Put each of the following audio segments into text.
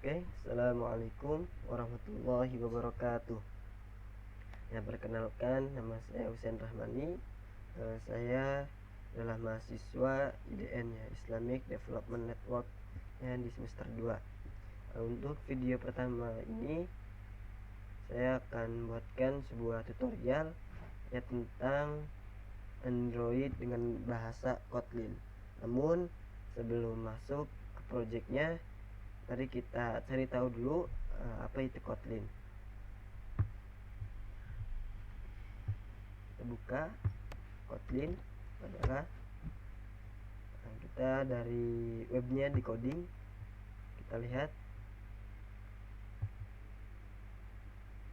Assalamualaikum warahmatullahi wabarakatuh. Ya, perkenalkan, nama saya Husain Rahmani. Saya adalah mahasiswa IDN, ya, Islamic Development Network, ya, di semester 2. Untuk video pertama ini saya akan buatkan sebuah tutorial, ya, tentang Android dengan bahasa Kotlin. Namun sebelum masuk ke projectnya, mari kita cari tahu dulu apa itu Kotlin. Kita buka Kotlin adalah kita dari webnya di coding. Kita lihat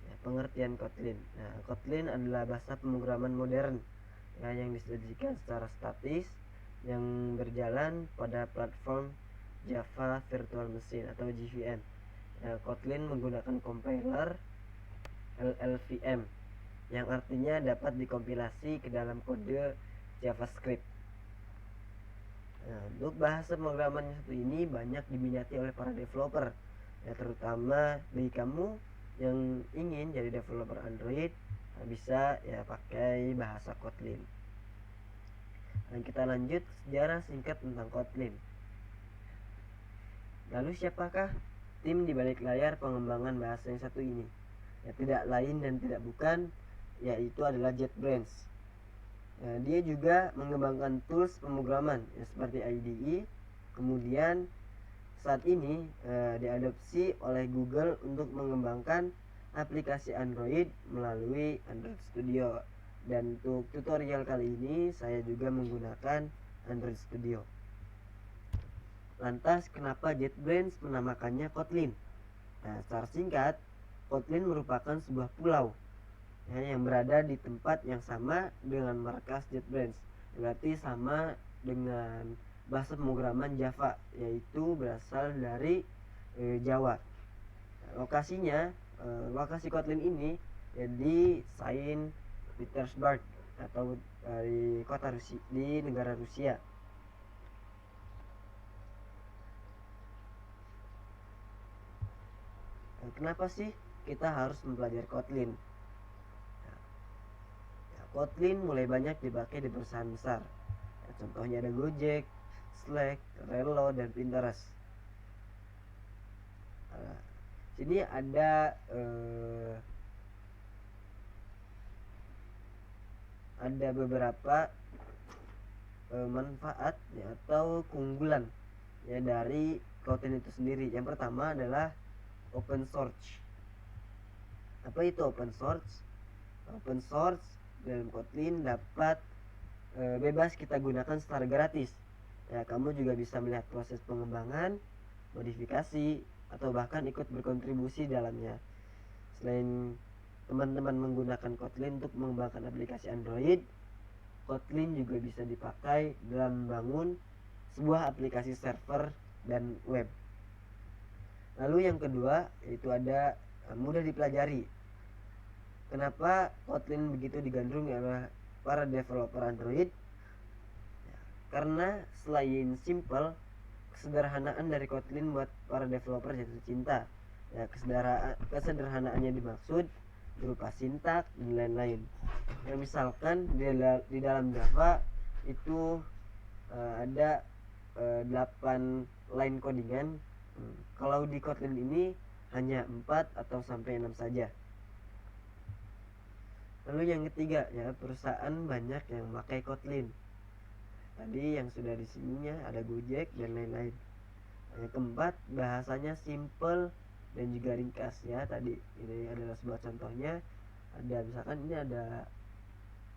ya, pengertian Kotlin. Nah, Kotlin adalah bahasa pemrograman modern, ya, yang disajikan secara statis yang berjalan pada platform Java Virtual Machine atau JVM. Ya, Kotlin menggunakan compiler LLVM yang artinya dapat dikompilasi ke dalam kode JavaScript. Nah, untuk bahasa pemrograman yang satu ini banyak diminati oleh para developer, ya, terutama bagi kamu yang ingin jadi developer Android, bisa ya pakai bahasa Kotlin. Dan kita lanjut sejarah singkat tentang Kotlin. Lalu siapakah tim di balik layar pengembangan bahasa yang satu ini? Ya, tidak lain dan tidak bukan, yaitu adalah JetBrains. Dia juga mengembangkan tools pemrograman, ya, seperti IDE. Kemudian saat ini diadopsi oleh Google untuk mengembangkan aplikasi Android melalui Android Studio. Dan untuk tutorial kali ini saya juga menggunakan Android Studio. Lantas kenapa JetBrains menamakannya Kotlin? Nah, secara singkat, Kotlin merupakan sebuah pulau, ya, yang berada di tempat yang sama dengan markas JetBrains. Berarti sama dengan bahasa pemrograman Java, yaitu berasal dari Jawa. Lokasinya, lokasi Kotlin ini ya, di Saint Petersburg atau di kota Rusia, di negara Rusia. Kenapa sih kita harus mempelajari Kotlin? Kotlin mulai banyak dipakai di perusahaan besar. Ya, contohnya ada Gojek, Slack, Trello, dan Pinterest. Sini ada beberapa manfaat, ya, atau keunggulan, ya, dari Kotlin itu sendiri. Yang pertama adalah open source. Apa itu open source? Open source dalam Kotlin dapat bebas kita gunakan secara gratis. Ya, kamu juga bisa melihat proses pengembangan, modifikasi, atau bahkan ikut berkontribusi dalamnya. Selain teman-teman menggunakan Kotlin untuk mengembangkan aplikasi Android, Kotlin juga bisa dipakai dalam membangun sebuah aplikasi server dan web. Lalu yang kedua, yaitu ada mudah dipelajari. Kenapa Kotlin begitu digandrungi oleh para developer Android? Ya, karena selain simple, kesederhanaan dari Kotlin buat para developer jatuh cinta. Ya, kesederhanaannya dimaksud berupa sintak dan lain-lain. Ya, misalkan di dalam Java itu ada 8 line codingan. Kalau di Kotlin ini hanya 4 atau sampai 6 saja. Lalu yang ketiga, ya, perusahaan banyak yang memakai Kotlin. Tadi yang sudah di sininya ada Gojek dan lain-lain. Yang keempat, bahasanya simple dan juga ringkas, ya. Tadi ini adalah sebuah contohnya. Ada misalkan ini ada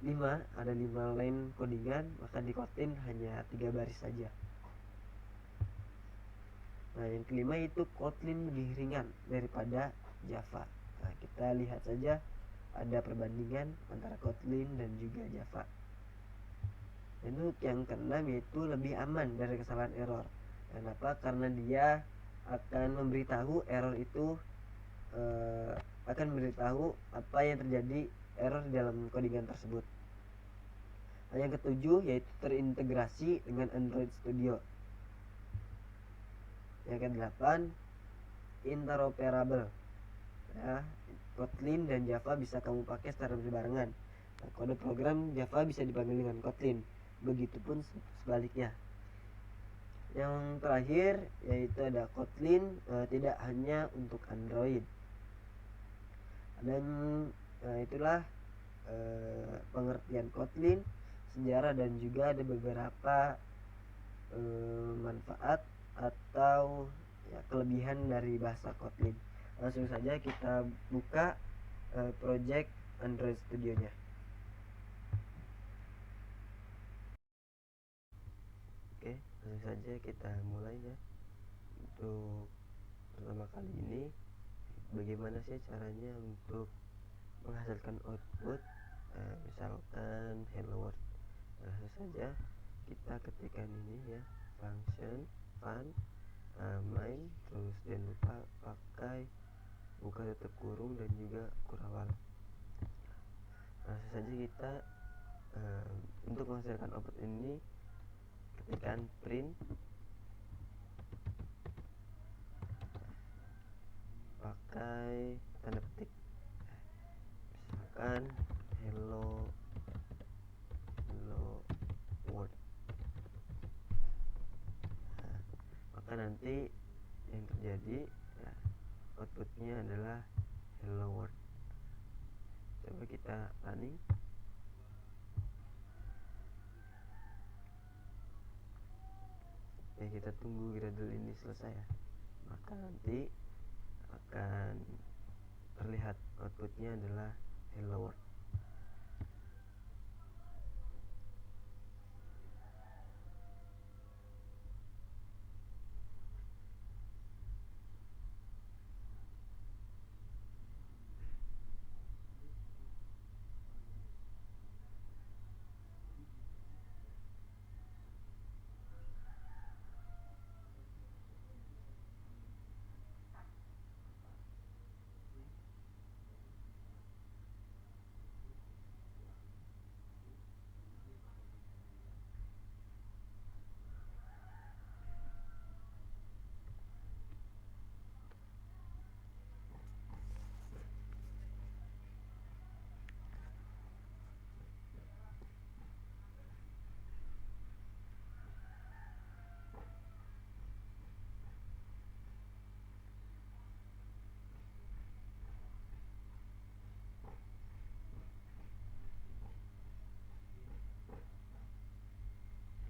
5 line codingan, maka di Kotlin hanya 3 baris saja. Nah, yang kelima itu Kotlin lebih ringan daripada Java. Nah, kita lihat saja ada perbandingan antara Kotlin dan juga Java. Dan untuk yang keenam yaitu lebih aman dari kesalahan error. Kenapa? Karena dia akan memberitahu error itu akan memberitahu apa yang terjadi error di dalam codingan tersebut. Nah, yang ketujuh yaitu terintegrasi dengan Android Studio. Yang kedelapan, interoperable ya. Kotlin dan Java bisa kamu pakai secara berbarengan. Nah, kode program Java bisa dipanggil dengan Kotlin, begitupun sebaliknya. Yang terakhir yaitu ada Kotlin, tidak hanya untuk Android. Dan itulah pengertian Kotlin, sejarah, dan juga ada beberapa manfaat atau ya, kelebihan dari bahasa Kotlin. Langsung saja kita buka project Android Studio-nya. Oke, langsung saja kita mulai ya. Untuk pertama kali ini, bagaimana sih caranya untuk menghasilkan output, misalkan hello world. Langsung saja kita ketikkan ini ya, function fun main, terus jangan lupa pakai buka tutup kurung dan juga kurawal. Langsung saja kita untuk menghasilkan output ini ketikkan print pakai tanda petik, misalkan hello world. Nah, maka nanti yang terjadi ya, outputnya adalah hello world. Coba kita running. Ya, kita tunggu Gradle ini selesai ya, maka nanti akan terlihat outputnya adalah hello world.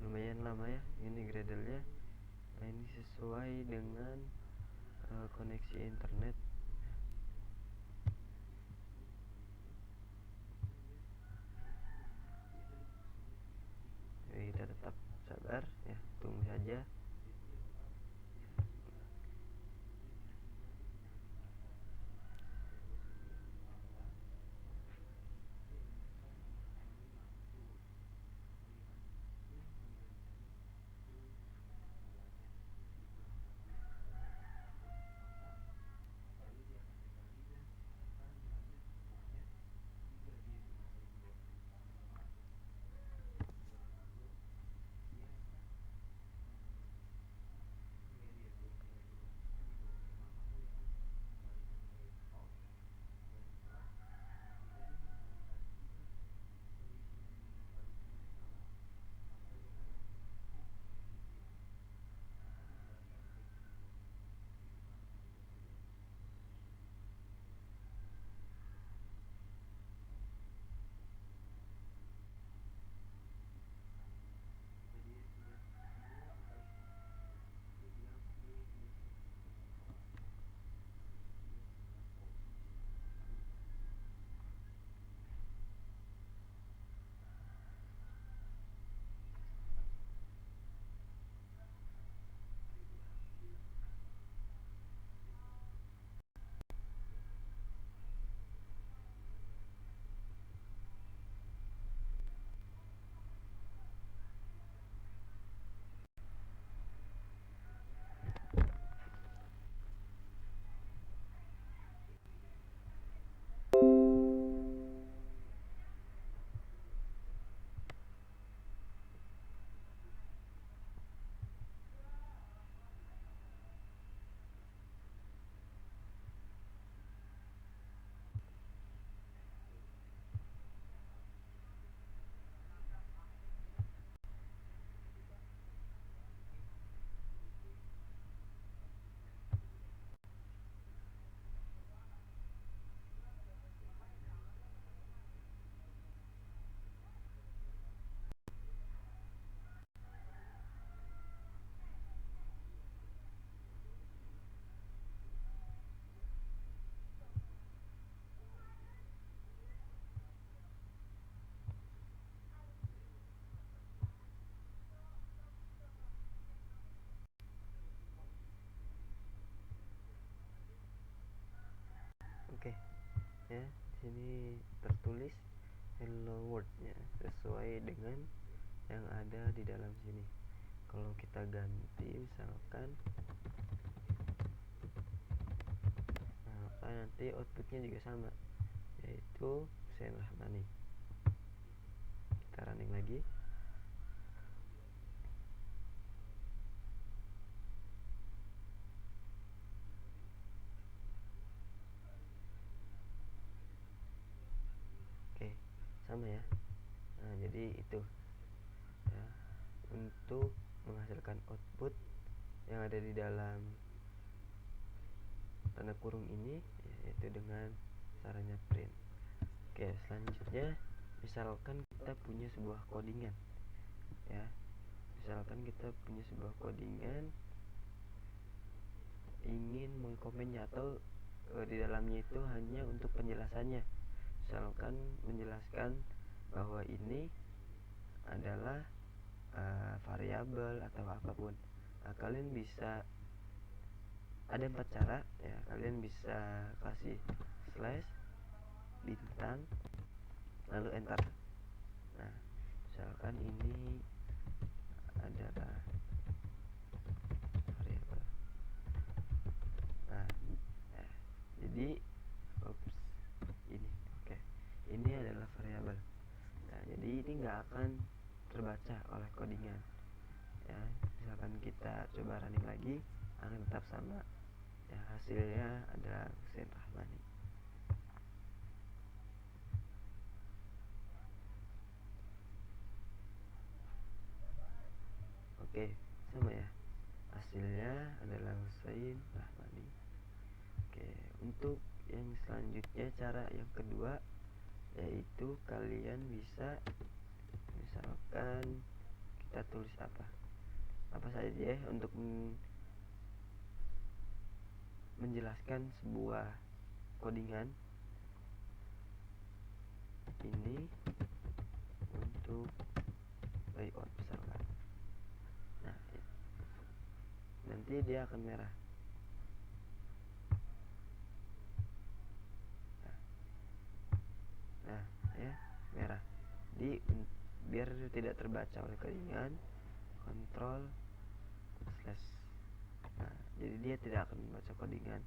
Lumayan lama ya ini Gradle-nya. Nah, ini sesuai dengan koneksi internet. Jadi kita tetap sabar ya, tunggu saja. Oke, ya sini tertulis hello world ya, sesuai dengan yang ada di dalam sini. Kalau kita ganti misalkan nanti outputnya juga sama, yaitu Hussein Rahmani. Kita running lagi. Oke, sama ya. Nah, jadi itu ya, untuk menghasilkan output yang ada di dalam tanda kurung ini, yaitu dengan caranya print. Oke, selanjutnya misalkan kita punya sebuah codingan ya, ingin mengkomennya atau di dalamnya itu hanya untuk penjelasannya. Misalkan menjelaskan bahwa ini adalah variabel atau apapun. Nah, kalian bisa ada 4 cara ya. Kalian bisa kasih slash, bintang, lalu enter. Nah, misalkan ini adalah variabel. Nah, jadi ini adalah variabel. Nah, jadi ini nggak akan terbaca oleh codingan ya. Misalkan kita coba running lagi, akan tetap sama ya, hasilnya adalah Hussein Rahmani. Oke, sama ya, hasilnya adalah Hussein Rahmani. Oke, untuk yang selanjutnya, cara yang kedua, yaitu kalian bisa misalkan kita tulis apa saja ya untuk menjelaskan sebuah codingan ini untuk layout misalkan. Nah, nanti dia akan merah. Nah ya, merah. Di biar tidak terbaca oleh codingan, kontrol slash. Nah, jadi dia tidak akan membaca codingan.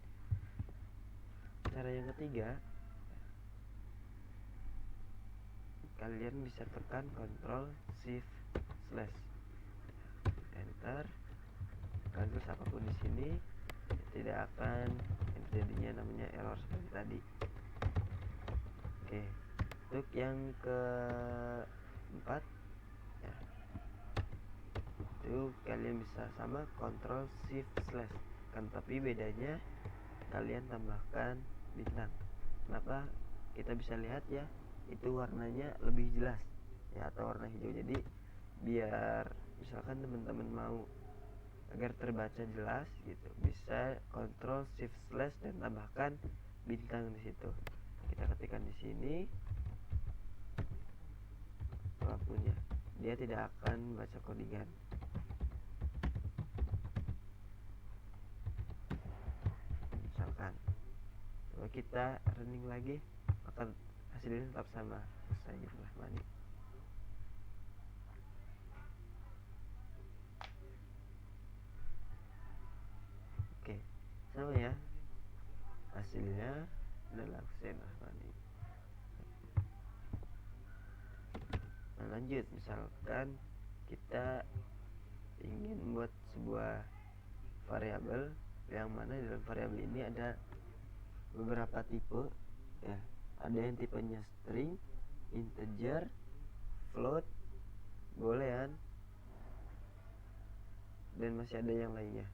Cara yang ketiga, kalian bisa tekan kontrol shift slash, enter. Kalian tulis apapun di sini, tidak akan terjadinya namanya error seperti tadi. Oke, untuk yang keempat ya, itu kalian bisa sama kontrol shift slash kan, tapi bedanya kalian tambahkan bintang. Kenapa? Kita bisa lihat ya, itu warnanya lebih jelas ya, atau warna hijau. Jadi biar misalkan teman-teman mau agar terbaca jelas gitu, bisa kontrol shift slash dan tambahkan bintang di situ. Kita ketikkan di sini apapun ya, dia tidak akan baca codingan. Misalkan coba kita running lagi, maka hasilnya tetap sama, Hussein Rahmani. Oke, sama ya, hasilnya adalah Hussein Rahmani. Nah, lanjut, misalkan kita ingin membuat sebuah variabel yang mana dalam variabel ini ada beberapa tipe ya. Ada yang tipenya string, integer, float, boolean, dan masih ada yang lainnya.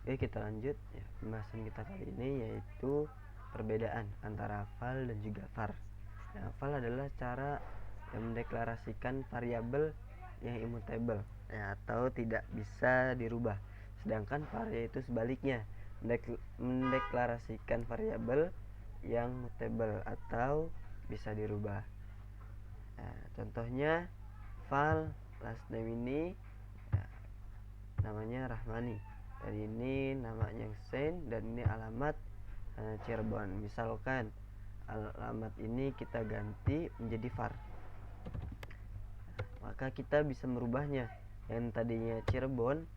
Oke, kita lanjut ya. Pembahasan kita kali ini yaitu perbedaan antara val dan juga var. Nah, val adalah cara yang mendeklarasikan variabel yang immutable ya, atau tidak bisa dirubah. Sedangkan var yaitu sebaliknya, mendeklarasikan variabel yang mutable atau bisa dirubah. Nah, contohnya val last name ini ya, namanya Rahmani. dan ini namanya Sen, dan ini alamat Cirebon. Misalkan alamat ini kita ganti menjadi var, maka kita bisa merubahnya. Yang tadinya Cirebon,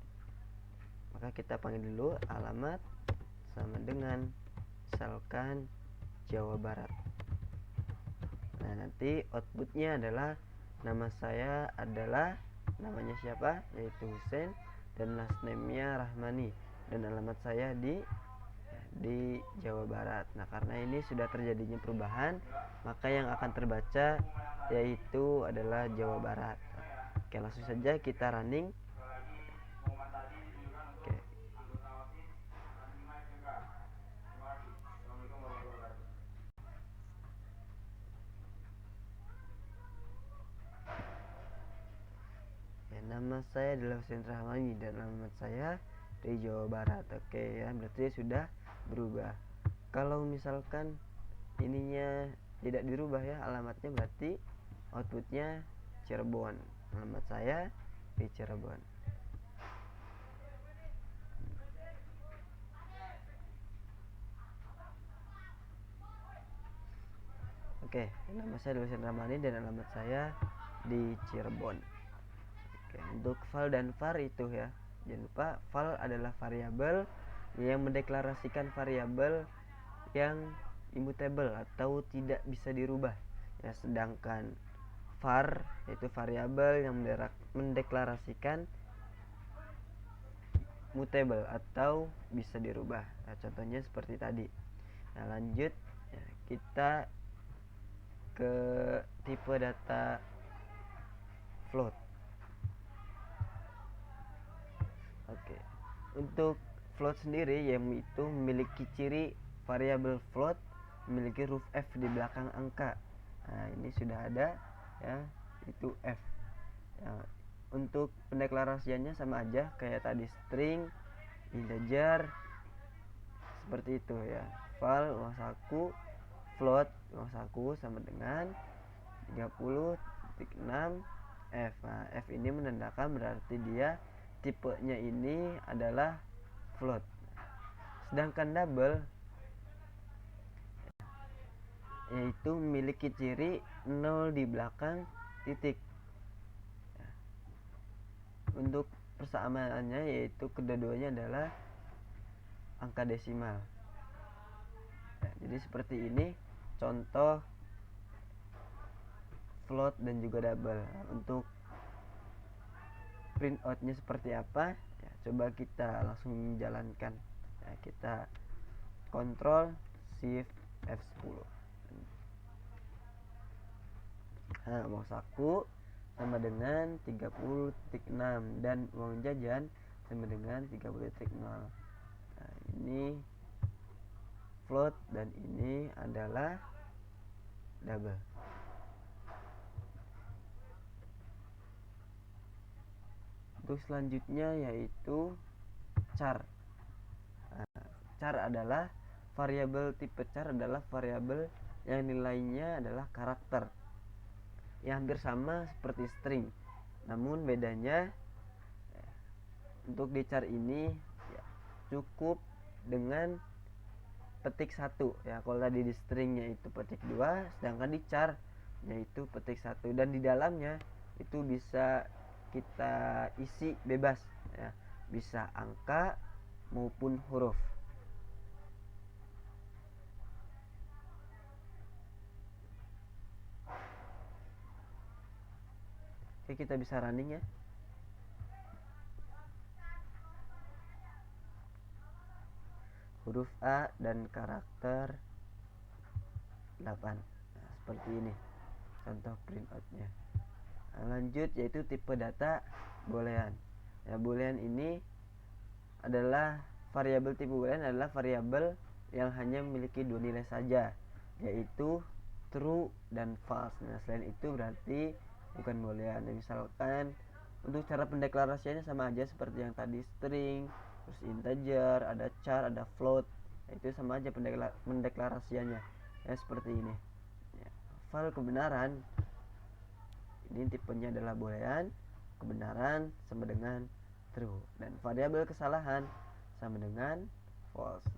maka kita panggil dulu alamat sama dengan misalkan Jawa Barat. Nah, nanti outputnya adalah nama saya adalah namanya siapa, yaitu Husein, dan last name-nya Rahmani, dan alamat saya di Jawa Barat. Nah, karena ini sudah terjadinya perubahan, maka yang akan terbaca yaitu adalah Jawa Barat. Oke, langsung saja kita running. Oke. Ya, nama saya adalah Husein Rahmani dan alamat saya di Jawa Barat. Oke ya, berarti sudah berubah. Kalau misalkan ininya tidak dirubah ya alamatnya, berarti outputnya Cirebon. Alamat saya di Cirebon. Oke, nama saya adalah Husein Rahmani dan alamat saya di Cirebon. Oke, untuk val dan var itu ya, jangan lupa val adalah variabel yang mendeklarasikan variabel yang immutable atau tidak bisa dirubah ya, sedangkan var yaitu variabel yang mendeklarasikan mutable atau bisa dirubah. Nah, contohnya seperti tadi. Nah, lanjut ya, kita ke tipe data float. Oke, untuk float sendiri yaitu memiliki ciri variabel float memiliki huruf F di belakang angka. Nah, ini sudah ada ya, itu F ya. Untuk pendeklarasiannya sama aja kayak tadi, string, integer, seperti itu ya. Val uang saku, float uang saku sama dengan 30.6 F. Nah, F ini menandakan berarti dia tipenya ini adalah float. Sedangkan double yaitu memiliki ciri 0 di belakang titik. Untuk persamaannya yaitu kedua-duanya adalah angka desimal. Nah, jadi seperti ini contoh float dan juga double. Nah, untuk print outnya seperti apa ya, coba kita langsung jalankan ya, kita Ctrl Shift F10. Nah, uang saku sama dengan 30.6 dan uang jajan sama dengan 30.0. Nah, ini float dan ini adalah double. Untuk selanjutnya yaitu char. Nah, char adalah variabel tipe char adalah variabel yang nilainya adalah karakter, yang hampir sama seperti string, namun bedanya untuk di char ini ya, cukup dengan petik 1 ya. Kalau tadi di stringnya itu petik 2, sedangkan di char yaitu petik 1, dan di dalamnya itu bisa kita isi bebas ya, bisa angka maupun huruf. Oke, kita bisa running ya. Huruf A dan karakter 8. Nah, seperti ini contoh printoutnya. Nah, lanjut yaitu tipe data boolean. Ya, boolean ini adalah variabel tipe boolean adalah variabel yang hanya memiliki dua nilai saja, yaitu true dan false. Nah, selain itu berarti bukan boolean. Nah, misalkan untuk cara pendeklarasiannya sama aja seperti yang tadi, string, terus integer, ada char, ada float. Nah, itu sama aja pendeklarasiannya ya, seperti ini ya. Val kebenaran ini tipenya adalah boolean, kebenaran sama dengan true, dan variabel kesalahan sama dengan false.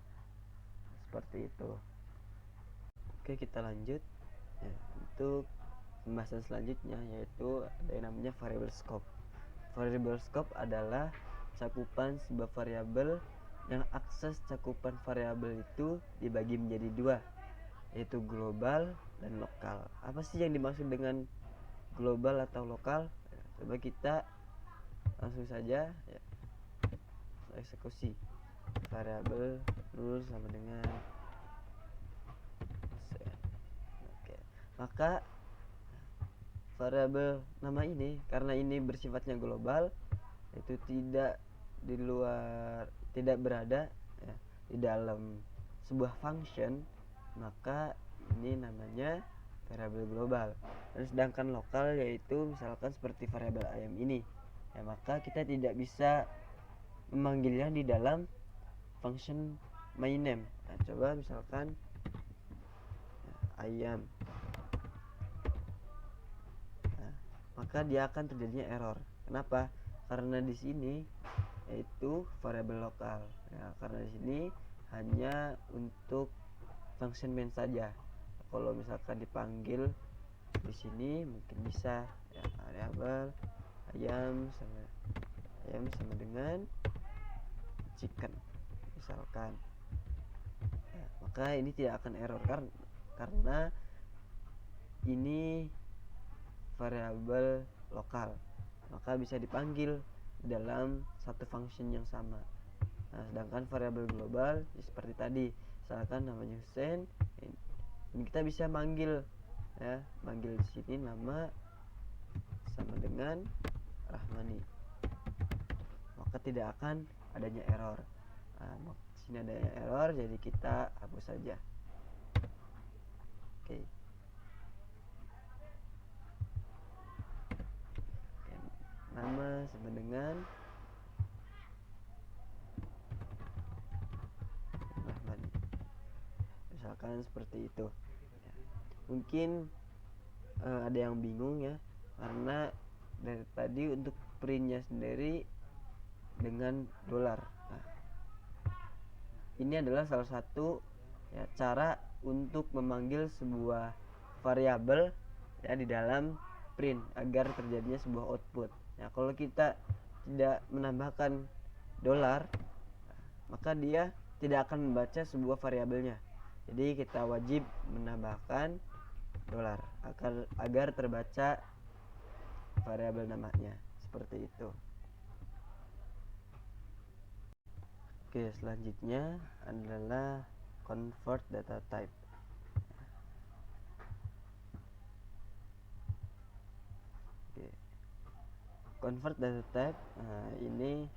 Seperti itu. Oke, kita lanjut ya, untuk pembahasan selanjutnya, yaitu ada yang namanya variable scope. Variable scope adalah cakupan sebuah variabel yang akses cakupan variabel itu dibagi menjadi dua, yaitu global dan lokal. Apa sih yang dimaksud dengan global atau lokal? Ya, coba kita langsung saja ya, eksekusi. Variabel 0 sama dengan oke. Maka variabel nama ini, karena ini bersifatnya global, itu tidak berada ya, di dalam sebuah function, maka ini namanya variabel global. Dan sedangkan lokal yaitu misalkan seperti variabel ayam ini ya, maka kita tidak bisa memanggilnya di dalam function myname. Nah, coba misalkan ya, ayam, nah, maka dia akan terjadinya error. Kenapa? Karena di sini yaitu variabel lokal ya, karena di sini hanya untuk function main saja. Kalau misalkan dipanggil di sini mungkin bisa ya, variabel ayam sama dengan chicken misalkan ya, maka ini tidak akan error karena ini variabel lokal, maka bisa dipanggil dalam satu function yang sama. Nah, sedangkan variabel global ya seperti tadi, misalkan namanya Hussein, dan kita bisa manggil ya, manggil di sini nama sama dengan Rahmani, maka tidak akan adanya error. Nah, di sini adanya error, jadi kita hapus saja. Oke. Nama sama dengan Rahmani, misalkan seperti itu ya. Mungkin ada yang bingung ya, karena dari tadi untuk printnya sendiri dengan dolar. Nah, ini adalah salah satu ya, cara untuk memanggil sebuah variabel ya di dalam print agar terjadinya sebuah output. Nah, kalau kita tidak menambahkan dolar, maka dia tidak akan membaca sebuah variabelnya. Jadi kita wajib menambahkan dolar agar terbaca variabel namanya, seperti itu. Oke, selanjutnya adalah convert data type. Oke. Convert data type, nah, ini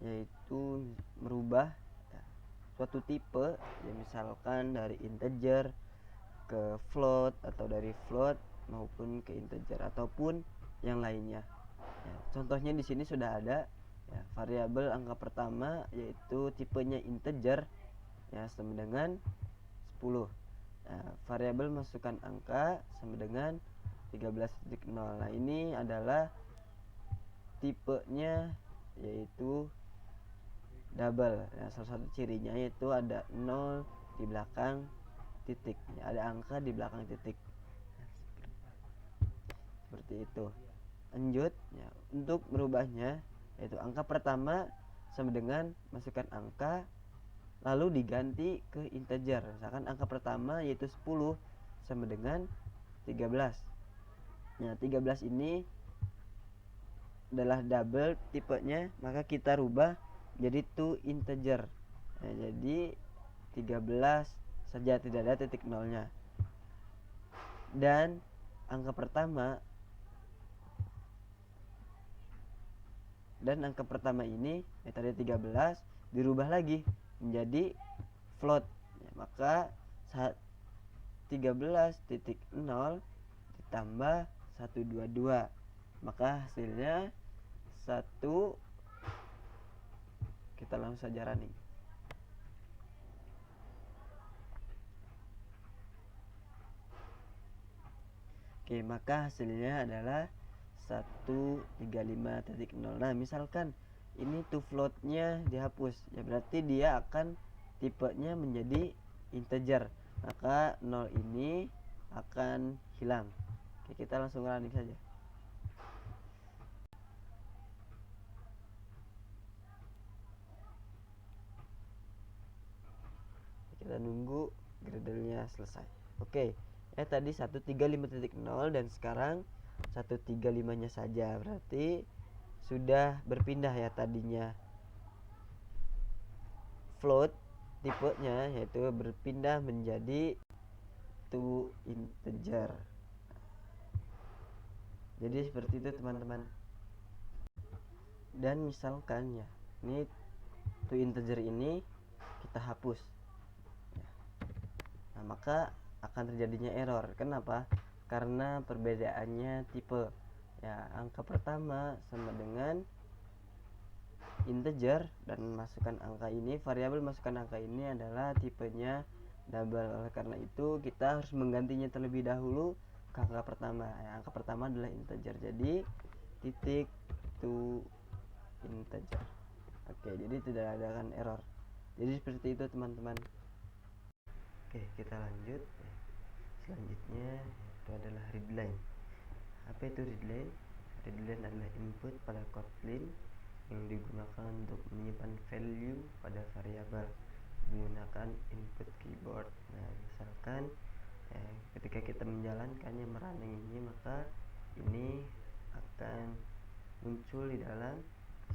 yaitu merubah ya, suatu tipe ya, misalkan dari integer ke float atau dari float maupun ke integer ataupun yang lainnya. Ya, contohnya di sini sudah ada ya, variabel angka pertama yaitu tipenya integer ya sama dengan 10. Nah, variabel masukkan angka sama dengan 13.0. Nah, ini adalah tipenya yaitu double. Nah, salah satu cirinya yaitu ada 0 di belakang titik, ada angka di belakang titik. Seperti itu. Lanjut ya, untuk merubahnya yaitu angka pertama sama dengan masukkan angka lalu diganti ke integer. Misalkan angka pertama yaitu 10 sama dengan 13. Nah, 13 ini adalah double tipenya, maka kita rubah jadi to integer. Nah, jadi 13 saja, tidak ada titik nolnya. Dan angka pertama ini tadi 13 dirubah lagi menjadi float ya, maka 13.0 ditambah 122, maka hasilnya 1. Kita langsung saja running. Oke, maka hasilnya adalah 135.0. Nah, misalkan ini to floatnya dihapus ya, berarti dia akan tipenya menjadi integer, maka 0 ini akan hilang. Oke, kita langsung running saja. Kita nunggu Gradle-nya selesai. Oke, ya tadi 135.0 dan sekarang 135-nya saja, berarti sudah berpindah ya. Tadinya float tipenya, yaitu berpindah menjadi to integer. Jadi seperti itu teman-teman. Dan misalkan ya, ini to integer ini kita hapus, nah maka akan terjadinya error. Kenapa? Karena perbedaannya tipe ya, angka pertama sama dengan integer dan masukkan angka ini, variabel masukkan angka ini adalah tipenya double. Oleh karena itu kita harus menggantinya terlebih dahulu ke angka pertama ya, angka pertama adalah integer, jadi titik to integer. Oke, jadi tidak ada kan error. Jadi seperti itu teman-teman. Oke, kita lanjut. Selanjutnya itu adalah readline. Apa itu readline? Readline adalah input pada Kotlin yang digunakan untuk menyimpan value pada variabel menggunakan input keyboard. Nah, misalkan ketika kita menjalankannya merunning ini, maka ini akan muncul di dalam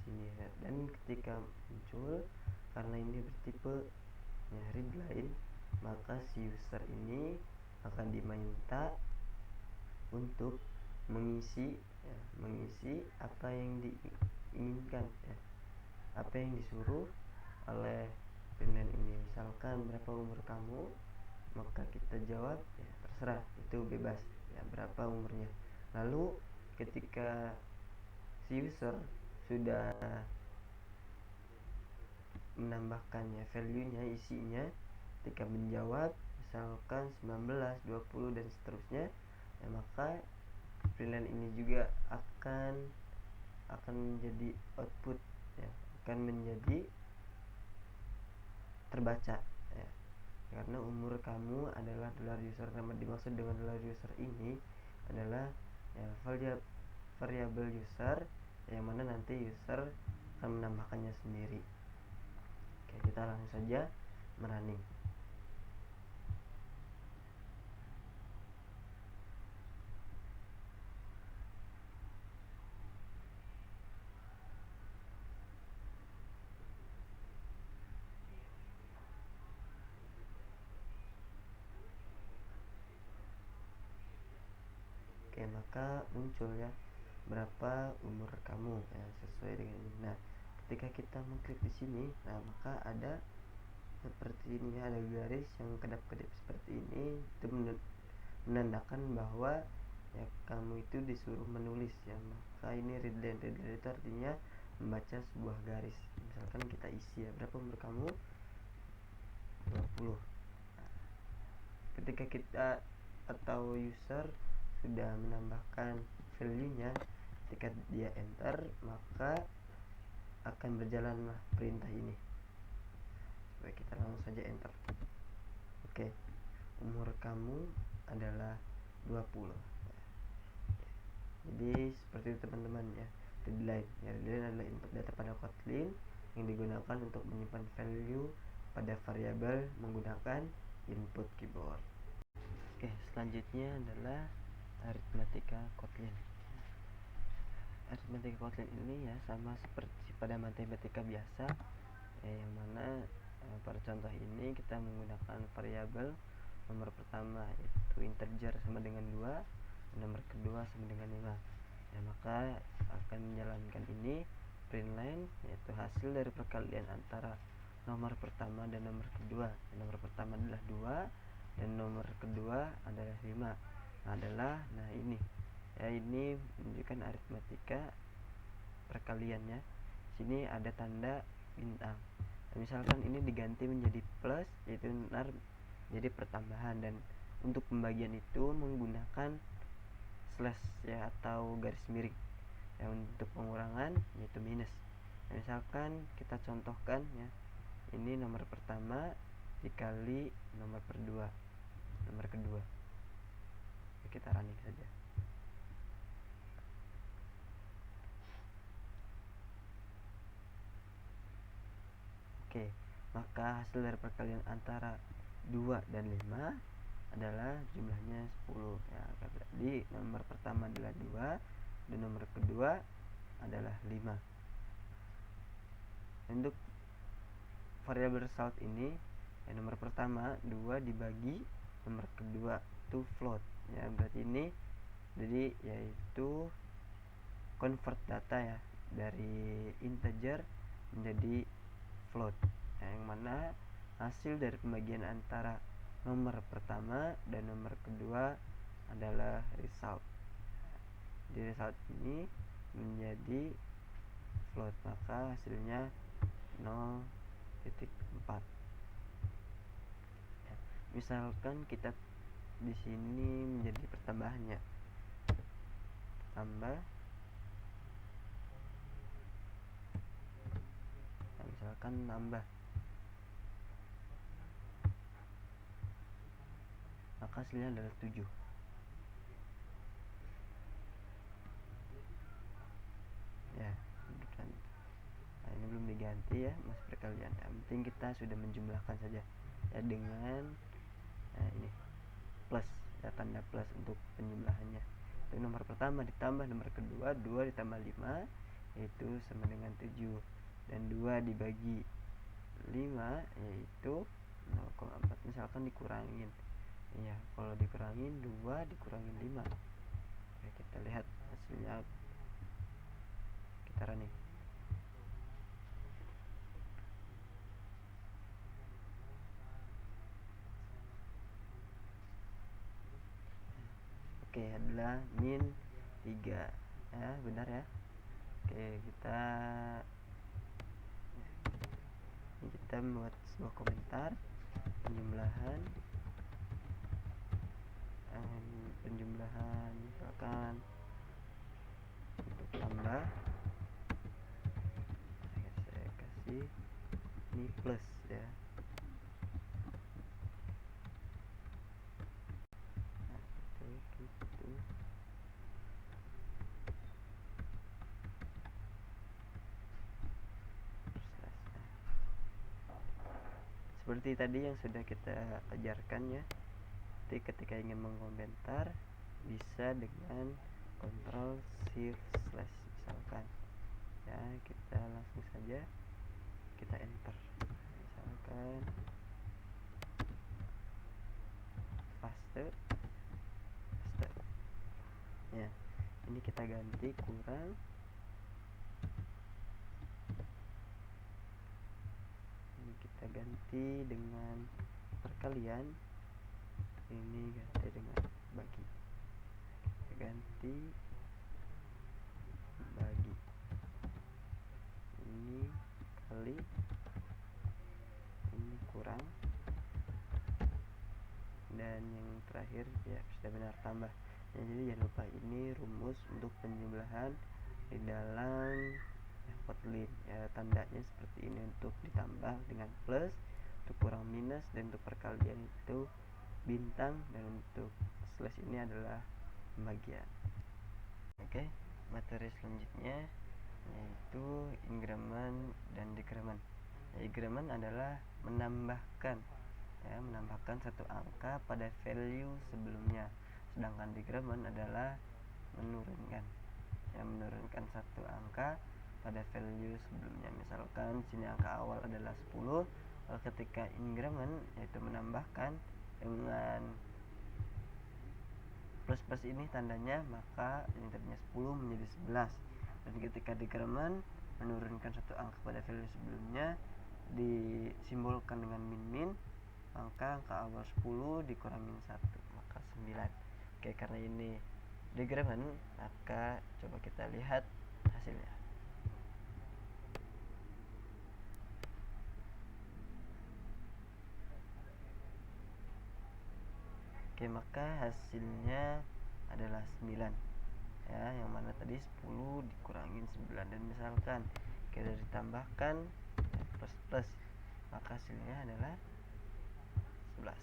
sini. Dan ketika muncul, karena ini bertipe readline, maka si user ini akan diminta untuk mengisi apa yang diinginkan ya, apa yang disuruh oleh pilihan ini. Misalkan berapa umur kamu, maka kita jawab ya terserah, itu bebas ya berapa umurnya. Lalu ketika si user sudah menambahkannya value-nya, isinya, ketika menjawab misalkan 19, 20 dan seterusnya ya, maka pilihan ini juga akan menjadi output ya, akan menjadi terbaca ya. Karena umur kamu adalah $user. Nama dimaksud dengan $user ini adalah ya, variabel user yang mana nanti user akan menambahkannya sendiri. Oke, kita langsung saja merunning. Oke, maka muncul ya berapa umur kamu ya, sesuai dengan ini. Nah, ketika kita mengklik di sini, nah maka ada seperti ini ya, ada garis yang kedap-kedip seperti ini. Itu menandakan bahwa ya kamu itu disuruh menulis ya. Maka ini readline itu artinya membaca sebuah garis. Misalkan kita isi ya, berapa umur kamu? 20. Nah, ketika kita atau user sudah menambahkan value-nya, ketika dia enter, maka akan berjalanlah perintah ini. Baik, kita langsung saja enter. Oke, umur kamu adalah 20. Jadi seperti itu teman-teman ya. Readline ya, readline adalah input data pada Kotlin yang digunakan untuk menyimpan value pada variabel menggunakan input keyboard. Oke, selanjutnya adalah aritmatika Kotlin. Aritmatika Kotlin ini ya sama seperti pada matematika biasa yang mana pada contoh ini kita menggunakan variabel. Nomor pertama itu integer sama dengan 2, nomor kedua sama dengan 5 ya, maka akan menjalankan ini printline, yaitu hasil dari perkalian antara nomor pertama dan nomor kedua. Nomor pertama adalah 2 dan nomor kedua adalah 5 nah ini ya, ini menunjukkan aritmatika perkaliannya. Sini ada tanda bintang. Nah, misalkan ini diganti menjadi plus, yaitu benar jadi pertambahan, dan untuk pembagian itu menggunakan slash ya atau garis miring. Ya, untuk pengurangan yaitu minus. Misalkan kita contohkan ya, ini nomor pertama dikali nomor kedua. Kita running saja. Oke, maka hasil dari perkalian antara 2 dan 5 adalah jumlahnya 10 ya. Jadi nomor pertama adalah 2 dan nomor kedua adalah 5. Untuk variabel result ini ya, nomor pertama 2 dibagi nomor kedua itu float ya, berarti ini jadi yaitu convert data ya dari integer menjadi float ya, yang mana hasil dari pembagian antara nomor pertama dan nomor kedua adalah result. Jadi result ini menjadi float, maka hasilnya 0,4 ya. Misalkan kita di sini menjadi pertambahannya, tambah nah, misalkan nambah, maka hasilnya adalah 7 ya. Nah, ini belum diganti ya, masih perkalian. Yang penting kita sudah menjumlahkan saja ya dengan ini plus ya, tanda plus untuk penjumlahannya. Itu nomor pertama ditambah nomor kedua, 2 ditambah 5 yaitu sama dengan 7, dan 2 dibagi 5 yaitu 0,4. Misalkan dikurangin ya, kalau dikurangin 2 dikurangin 5 ya, kita lihat hasilnya. Kita running. Oke, adalah min 3 ya, benar ya. Oke, kita membuat sebuah komentar penjumlahan misalkan untuk tambah, saya kasih ini plus ya. Seperti tadi yang sudah kita ajarkan ya. Jadi ketika ingin mengomentar bisa dengan Ctrl Shift Slash misalkan ya, kita langsung saja kita enter misalkan paste ya. Ini kita ganti kurang, ini kita ganti dengan perkalian, ini ganti dengan bagi, kita ganti bagi, ini kali, ini kurang, dan yang terakhir ya sudah benar tambah ya. Jadi jangan lupa ini rumus untuk penjumlahan di dalam Kotlin ya, tandanya seperti ini untuk ditambah dengan plus, untuk kurang minus, dan untuk perkalian itu bintang, dan untuk slash ini adalah pembagian. Oke, materi selanjutnya yaitu increment dan decrement. Increment adalah menambahkan satu angka pada value sebelumnya, sedangkan decrement adalah menurunkan satu angka pada value sebelumnya. Misalkan sini angka awal adalah 10, lalu ketika increment yaitu menambahkan dengan plus ini tandanya, maka ini tadinya 10 menjadi 11. Dan ketika decrement menurunkan satu angka pada value sebelumnya disimbolkan dengan min, maka angka awal 10 dikurangin 1 maka 9. Oke, karena ini decrement maka coba kita lihat hasilnya. Oke, maka hasilnya adalah 9 ya, yang mana tadi 10 dikurangin 9. Dan misalkan kita ditambahkan ya, plus maka hasilnya adalah 11.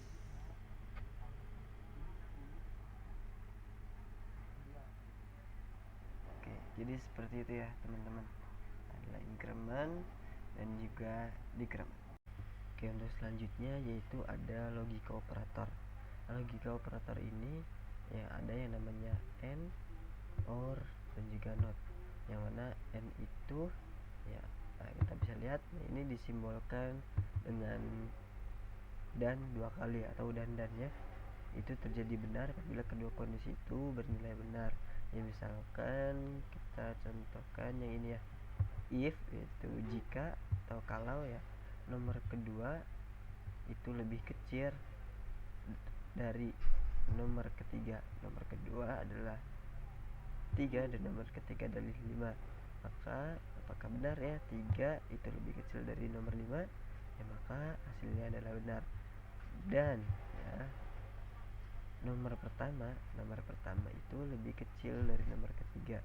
Oke, jadi seperti itu ya teman-teman, adalah increment dan juga decrement. Oke, untuk selanjutnya yaitu ada logika operator. Logika operator ini ya ada yang namanya AND, OR, dan juga NOT. Yang mana AND itu ya kita bisa lihat ini disimbolkan dengan dan dua kali atau dannya itu terjadi benar apabila kedua kondisi itu bernilai benar. Ya misalkan kita contohkan yang ini ya, if itu jika atau kalau ya nomor kedua itu lebih kecil dari nomor ketiga. Nomor kedua adalah 3 dan nomor ketiga adalah 5. Maka apakah benar ya 3 itu lebih kecil dari nomor 5? Ya maka hasilnya adalah benar. Dan ya nomor pertama itu lebih kecil dari nomor ketiga,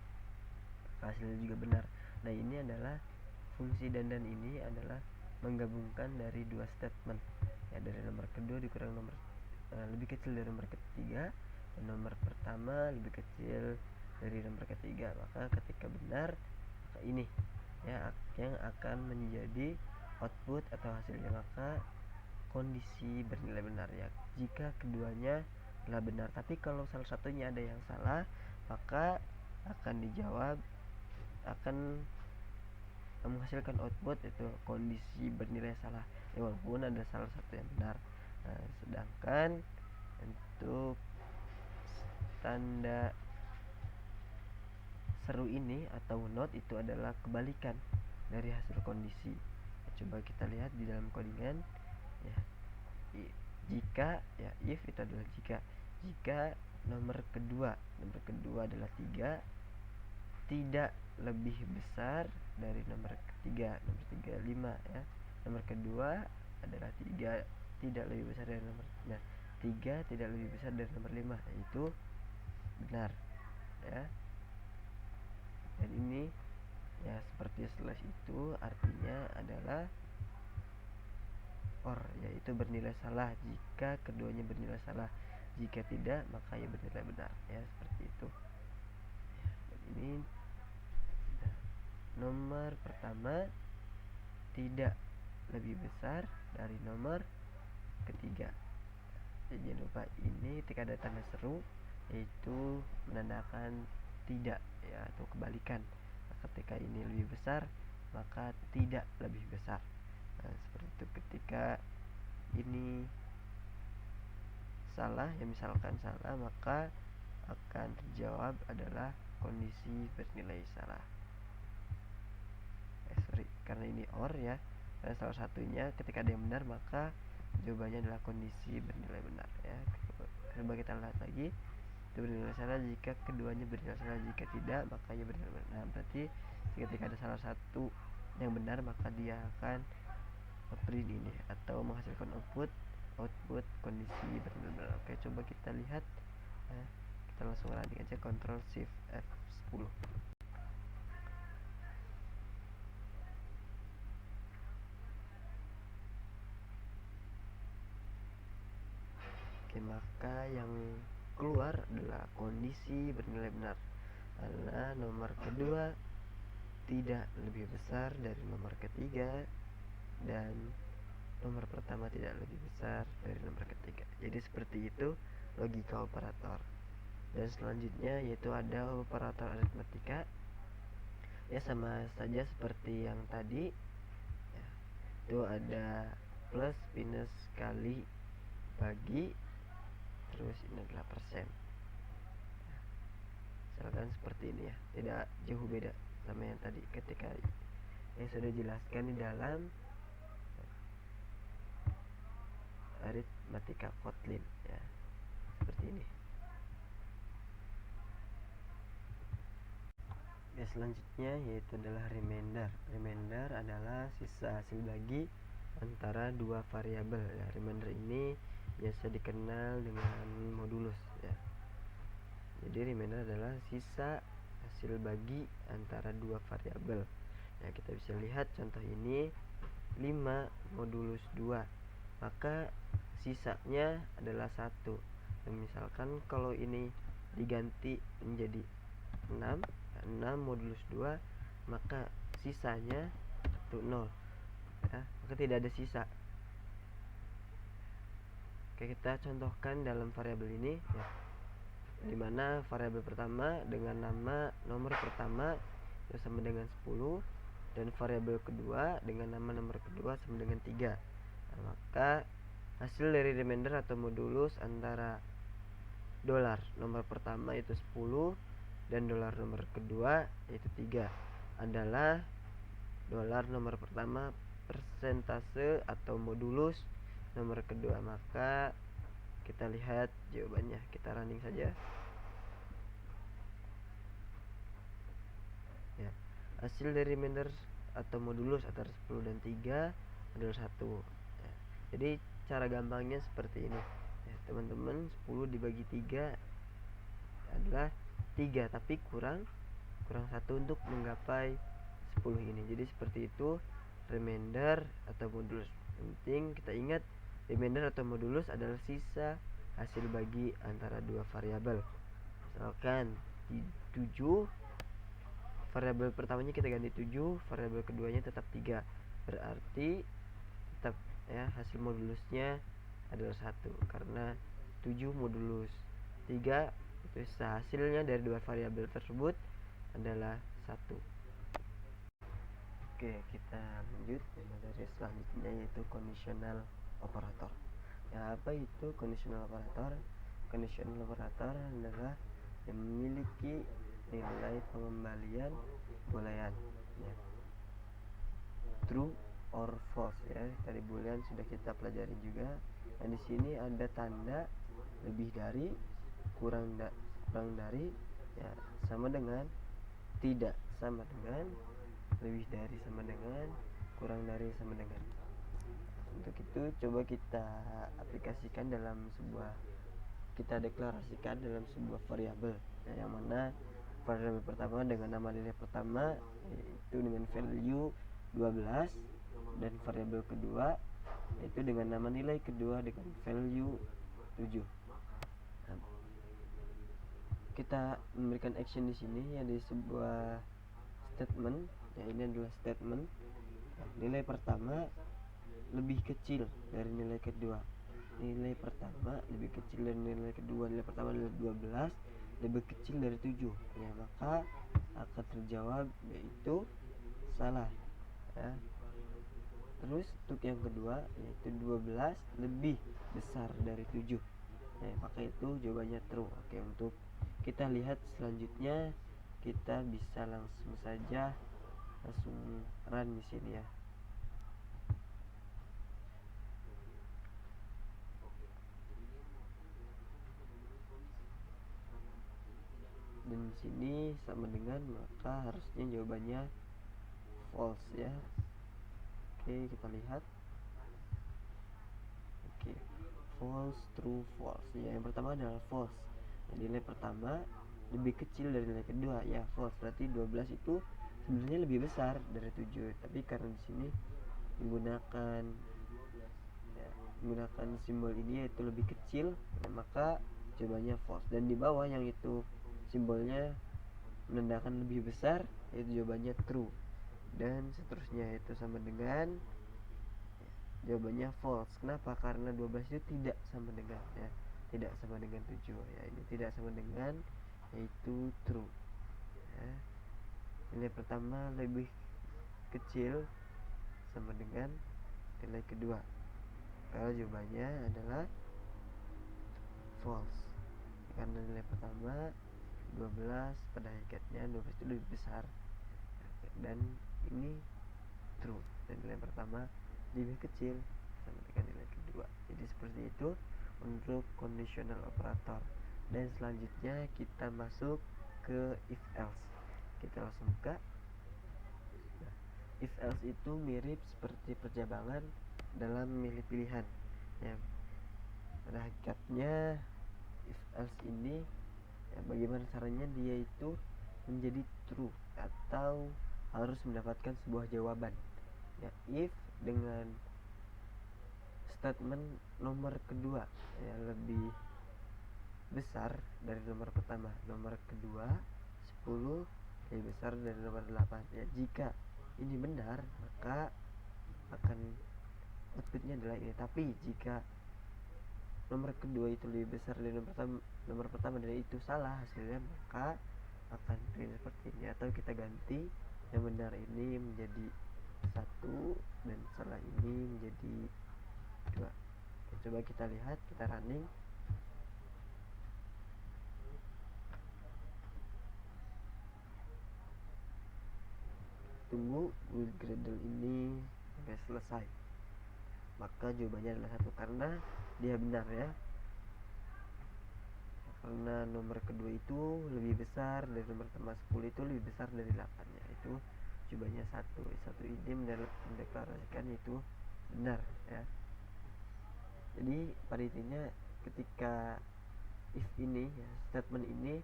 maka hasilnya juga benar. Nah ini adalah fungsi dan ini adalah menggabungkan dari dua statement ya, dari nomor kedua dikurang nomor lebih kecil dari nomor ketiga dan nomor pertama lebih kecil dari nomor ketiga. Maka ketika benar maka ini ya yang akan menjadi output atau hasilnya, maka kondisi bernilai benar ya jika keduanya adalah benar. Tapi kalau salah satunya ada yang salah maka akan dijawab akan menghasilkan output itu kondisi bernilai salah ya, walaupun ada salah satu yang benar. Nah, sedangkan untuk tanda seru ini atau not itu adalah kebalikan dari hasil kondisi. Coba kita lihat di dalam codingan ya, jika ya if itu adalah jika nomor kedua adalah 3 tidak lebih besar dari nomor ketiga. Nomor 3 5 ya, nomor kedua adalah 3 tidak lebih besar dari nomor 3 tidak lebih besar dari nomor 5, yaitu benar ya. Dan ini ya seperti slash itu artinya adalah or, yaitu bernilai salah jika keduanya bernilai salah. Jika tidak maka ya bernilai benar ya, seperti itu. Dan ini nomor pertama tidak lebih besar dari nomor ketiga. Jadi jangan lupa ini ketika ada tanda seru yaitu menandakan tidak ya atau kebalikan. Nah, ketika ini lebih besar maka tidak lebih besar. Nah, seperti itu. Ketika ini salah ya, misalkan salah, maka akan terjawab adalah kondisi bernilai salah. Karena ini or ya, karena salah satunya ketika ada yang benar maka jawabannya adalah kondisi bernilai benar ya. Coba kita lihat lagi, itu bernilai salah jika keduanya bernilai salah, jika tidak maka ia bernilai benar. Nah, berarti ketika ada salah satu yang benar maka dia akan print ini atau menghasilkan output kondisi bernilai benar. Oke, coba kita lihat ya, kita langsung running aja, Ctrl Shift F10. Oke, maka yang keluar adalah kondisi bernilai benar karena nomor kedua tidak lebih besar dari nomor ketiga dan nomor pertama tidak lebih besar dari nomor ketiga. Jadi seperti itu logika operator. Dan selanjutnya yaitu ada operator aritmatika ya, sama saja seperti yang tadi ya, itu ada plus, minus, kali, bagi, terus ini adalah persen. Misalkan seperti ini ya, tidak jauh beda sama yang tadi ketika yang sudah jelaskan di dalam aritmatika Kotlin ya, seperti ini. Ya, selanjutnya yaitu adalah remainder. Remainder adalah sisa hasil bagi antara dua variabel ya. Remainder ini biasa dikenal dengan modulus ya. Jadi remainder adalah sisa hasil bagi antara dua variabel. Ya, kita bisa lihat contoh ini 5 modulus 2, maka sisanya adalah 1. Dan misalkan kalau ini diganti menjadi 6 modulus 2, maka sisanya itu 0 ya, maka tidak ada sisa. Oke, kita contohkan dalam variabel ini ya, dimana variabel pertama dengan nama nomor pertama itu sama dengan 10, dan variabel kedua dengan nama nomor kedua sama dengan 3. Nah, maka hasil dari remainder atau modulus antara dolar nomor pertama itu 10 dan dolar nomor kedua yaitu 3 adalah dolar nomor pertama persentase atau modulus nomor kedua. Maka kita lihat jawabannya, kita running saja ya. Hasil dari remainder atau modulus antara 10 dan 3 adalah 1 ya. Jadi cara gampangnya seperti ini ya, teman-teman. 10 dibagi 3 adalah 3, tapi kurang 1 untuk menggapai 10 ini. Jadi seperti itu remainder atau modulus. Penting kita ingat, remainder atau modulus adalah sisa hasil bagi antara dua variabel. Misalkan di 7, variabel pertamanya kita ganti 7, variabel keduanya tetap 3, berarti tetap ya hasil modulusnya adalah 1 karena 7 modulus 3 itu hasilnya dari dua variabel tersebut adalah 1. Oke, kita lanjut ke materi selanjutnya yaitu conditional operator. Ya, apa itu conditional operator? Conditional operator adalah yang memiliki nilai pengembalian boolean ya, true or false ya. Tadi boolean sudah kita pelajari juga. Dan di sini ada tanda lebih dari, kurang dari ya, sama dengan, tidak sama dengan, lebih dari sama dengan, kurang dari sama dengan. Untuk itu coba kita aplikasikan dalam sebuah, kita deklarasikan dalam sebuah variabel ya, yang mana variabel pertama dengan nama nilai pertama yaitu dengan value 12, dan variabel kedua yaitu dengan nama nilai kedua dengan value 7. Nah, kita memberikan action di sini ya, di sebuah statement ya. Ini adalah statement ya, nilai pertama lebih kecil dari nilai kedua. Nilai pertama lebih kecil dari nilai kedua. Nilai pertama adalah 12, lebih kecil dari 7 ya, maka akan terjawab yaitu salah ya. Terus untuk yang kedua yaitu 12 lebih besar dari 7 ya, maka itu jawabannya true. Oke, untuk kita lihat selanjutnya, kita bisa langsung saja run di sini ya. Dan di sini sama dengan, maka harusnya jawabannya false ya. Oke, kita lihat. Oke, false, true, false ya. Yang pertama adalah false. Nilai pertama lebih kecil dari nilai kedua ya, false. Berarti 12 itu sebenarnya lebih besar dari 7, tapi karena di sini menggunakan simbol ini yaitu lebih kecil ya, maka jawabannya false. Dan di bawah yang itu simbolnya menandakan lebih besar yaitu jawabannya true, dan seterusnya itu sama dengan jawabannya false. Kenapa? Karena 12 itu tidak sama dengan ya, tidak sama dengan 7 ya. Ini tidak sama dengan yaitu true ya. Nilai pertama lebih kecil sama dengan nilai kedua, kalau jawabannya adalah false karena nilai pertama 12, pada hakikatnya 12 itu lebih besar, dan ini true, dan nilai pertama lebih kecil sama dengan nilai kedua. Jadi seperti itu untuk conditional operator. Dan selanjutnya kita masuk ke if else. Kita langsung buka. Nah, if else itu mirip seperti perjabangan dalam memilih pilihan ya. Pada hakikatnya if else ini ya, bagaimana caranya dia itu menjadi true atau harus mendapatkan sebuah jawaban ya. If dengan statement nomor kedua ya lebih besar dari nomor pertama, nomor kedua 10 lebih besar dari nomor 8 ya. Jika ini benar maka akan outputnya adalah ini. Tapi jika nomor kedua itu lebih besar dari nomor pertama dan itu salah hasilnya, maka akan print seperti ini. Atau kita ganti yang benar ini menjadi 1 dan salah ini menjadi 2. Coba kita lihat, kita running. Tunggu Gradle ini sampai selesai, maka jawabannya adalah 1 karena dia benar ya, karena nomor kedua itu lebih besar dari nomor pertama. 10 itu lebih besar dari 8 ya, itu jawabannya 1. Ini mendeklarasikan itu benar ya. Jadi pada intinya ketika if ini ya, statement ini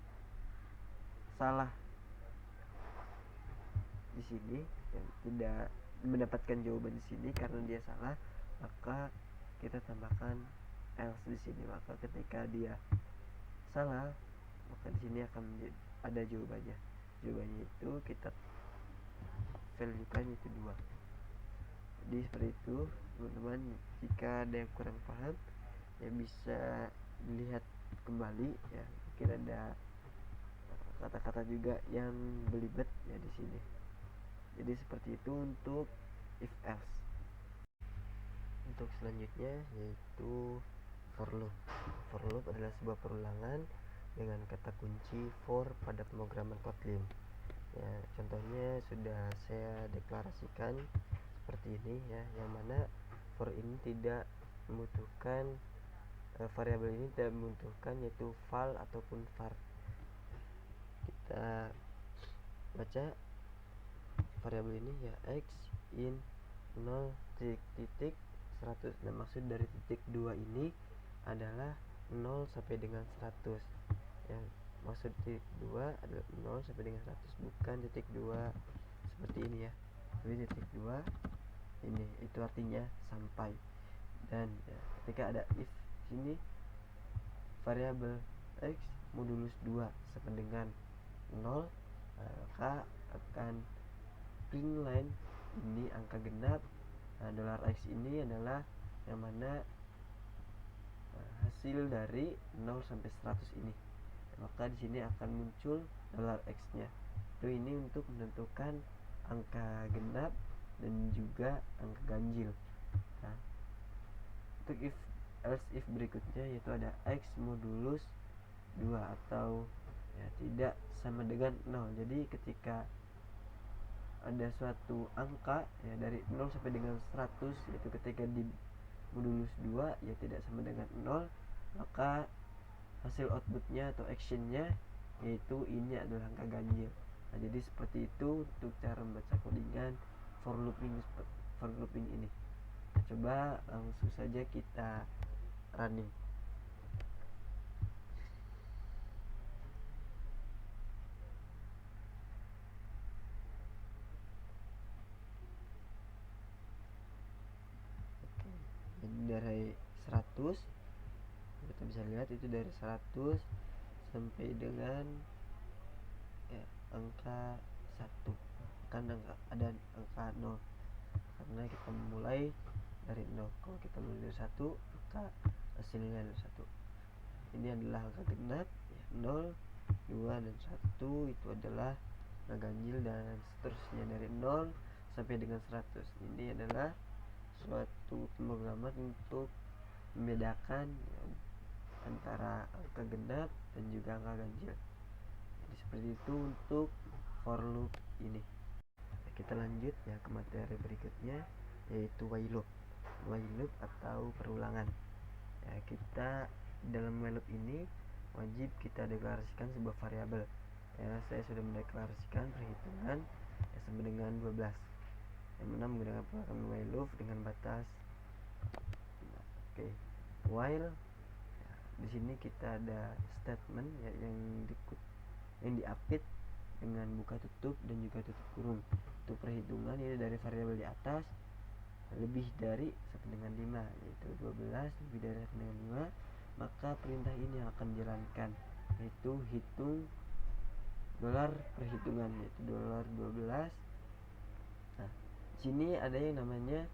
salah di sini dan tidak mendapatkan jawaban di sini karena dia salah, maka kita tambahkan else di sini. Maka ketika dia salah, maka di sini akan ada jawabannya. Jawabannya itu kita value-kan itu 2. Jadi seperti itu teman-teman. Jika ada yang kurang paham ya bisa dilihat kembali ya, mungkin ada kata-kata juga yang belibet ya di sini. Jadi seperti itu untuk if else. Untuk selanjutnya yaitu for loop. For loop adalah sebuah perulangan dengan kata kunci for pada pemrograman Kotlin. Ya, contohnya sudah saya deklarasikan seperti ini ya, yang mana for ini tidak membutuhkan variabel ini tidak membutuhkan yaitu val ataupun var. Kita baca variabel ini ya, x in 0 titik 100. Nah, maksud dari titik 2 ini adalah 0 sampai dengan 100 ya. Maksud titik 2 adalah 0 sampai dengan 100, bukan titik 2 seperti ini ya. Tapi titik 2 ini itu artinya sampai. Dan ya, ketika ada if sini variabel x modulus 2 sama dengan 0, maka akan print line ini angka genap. Nah, $x ini adalah yang mana hasil dari 0 sampai 100 ini. Maka di sini akan muncul $x-nya. Itu ini untuk menentukan angka genap dan juga angka ganjil. Nah, untuk if else if berikutnya yaitu ada x modulus 2 atau ya tidak sama dengan 0. Jadi ketika ada suatu angka ya dari 0 sampai dengan 100, yaitu ketika di modulus 2 ya tidak sama dengan 0, maka hasil outputnya atau actionnya yaitu ini adalah angka ganjil. Nah, jadi seperti itu untuk cara membaca codingan for looping ini. Nah, coba langsung saja kita running. Dari 100 kita bisa lihat itu dari 100 sampai dengan ya, angka 1, kan ada angka 0 karena kita memulai dari 0. Kalau kita mulai dari 1 maka hasilnya adalah 1. Ini adalah angka genap ya, 0, 2 dan 1 itu adalah angka ganjil dan seterusnya dari 0 sampai dengan 100. Ini adalah suatu pemrograman untuk membedakan ya, antara angka genap dan juga angka ganjil. Jadi seperti itu untuk for loop ini. Nah, kita lanjut ya ke materi berikutnya yaitu while loop. While loop atau perulangan. Ya, kita dalam while loop ini wajib kita deklarasikan sebuah variabel. Ya, saya sudah mendeklarasikan perhitungan ya, sama dengan 12. Yang mana menggunakan program while loop dengan batas. Nah, while ya, di sini kita ada statement ya, yang diupdate dengan buka tutup dan juga tutup kurung. Untuk perhitungan yaitu dari variabel di atas lebih dari sama dengan 5, yaitu 12 lebih dari sama dengan 5, maka perintah ini akan dijalankan, yaitu hitung dolar perhitungan, yaitu dolar 12. Nah, sini ada yang namanya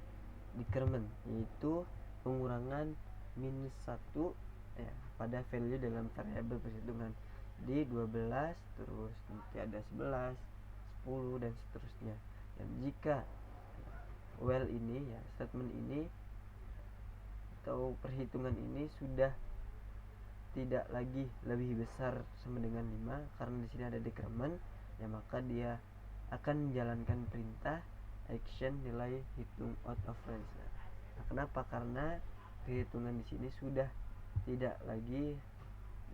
decrement, yaitu pengurangan minus 1 ya, pada value dalam variabel perhitungan di 12, terus nanti ada 11, 10 dan seterusnya. Dan jika while ini ya, statement ini atau perhitungan ini sudah tidak lagi lebih besar sama dengan 5 karena di sini ada decrement ya, maka dia akan menjalankan perintah action nilai hitung out of range. Nah, kenapa? Karena perhitungan di sini sudah tidak lagi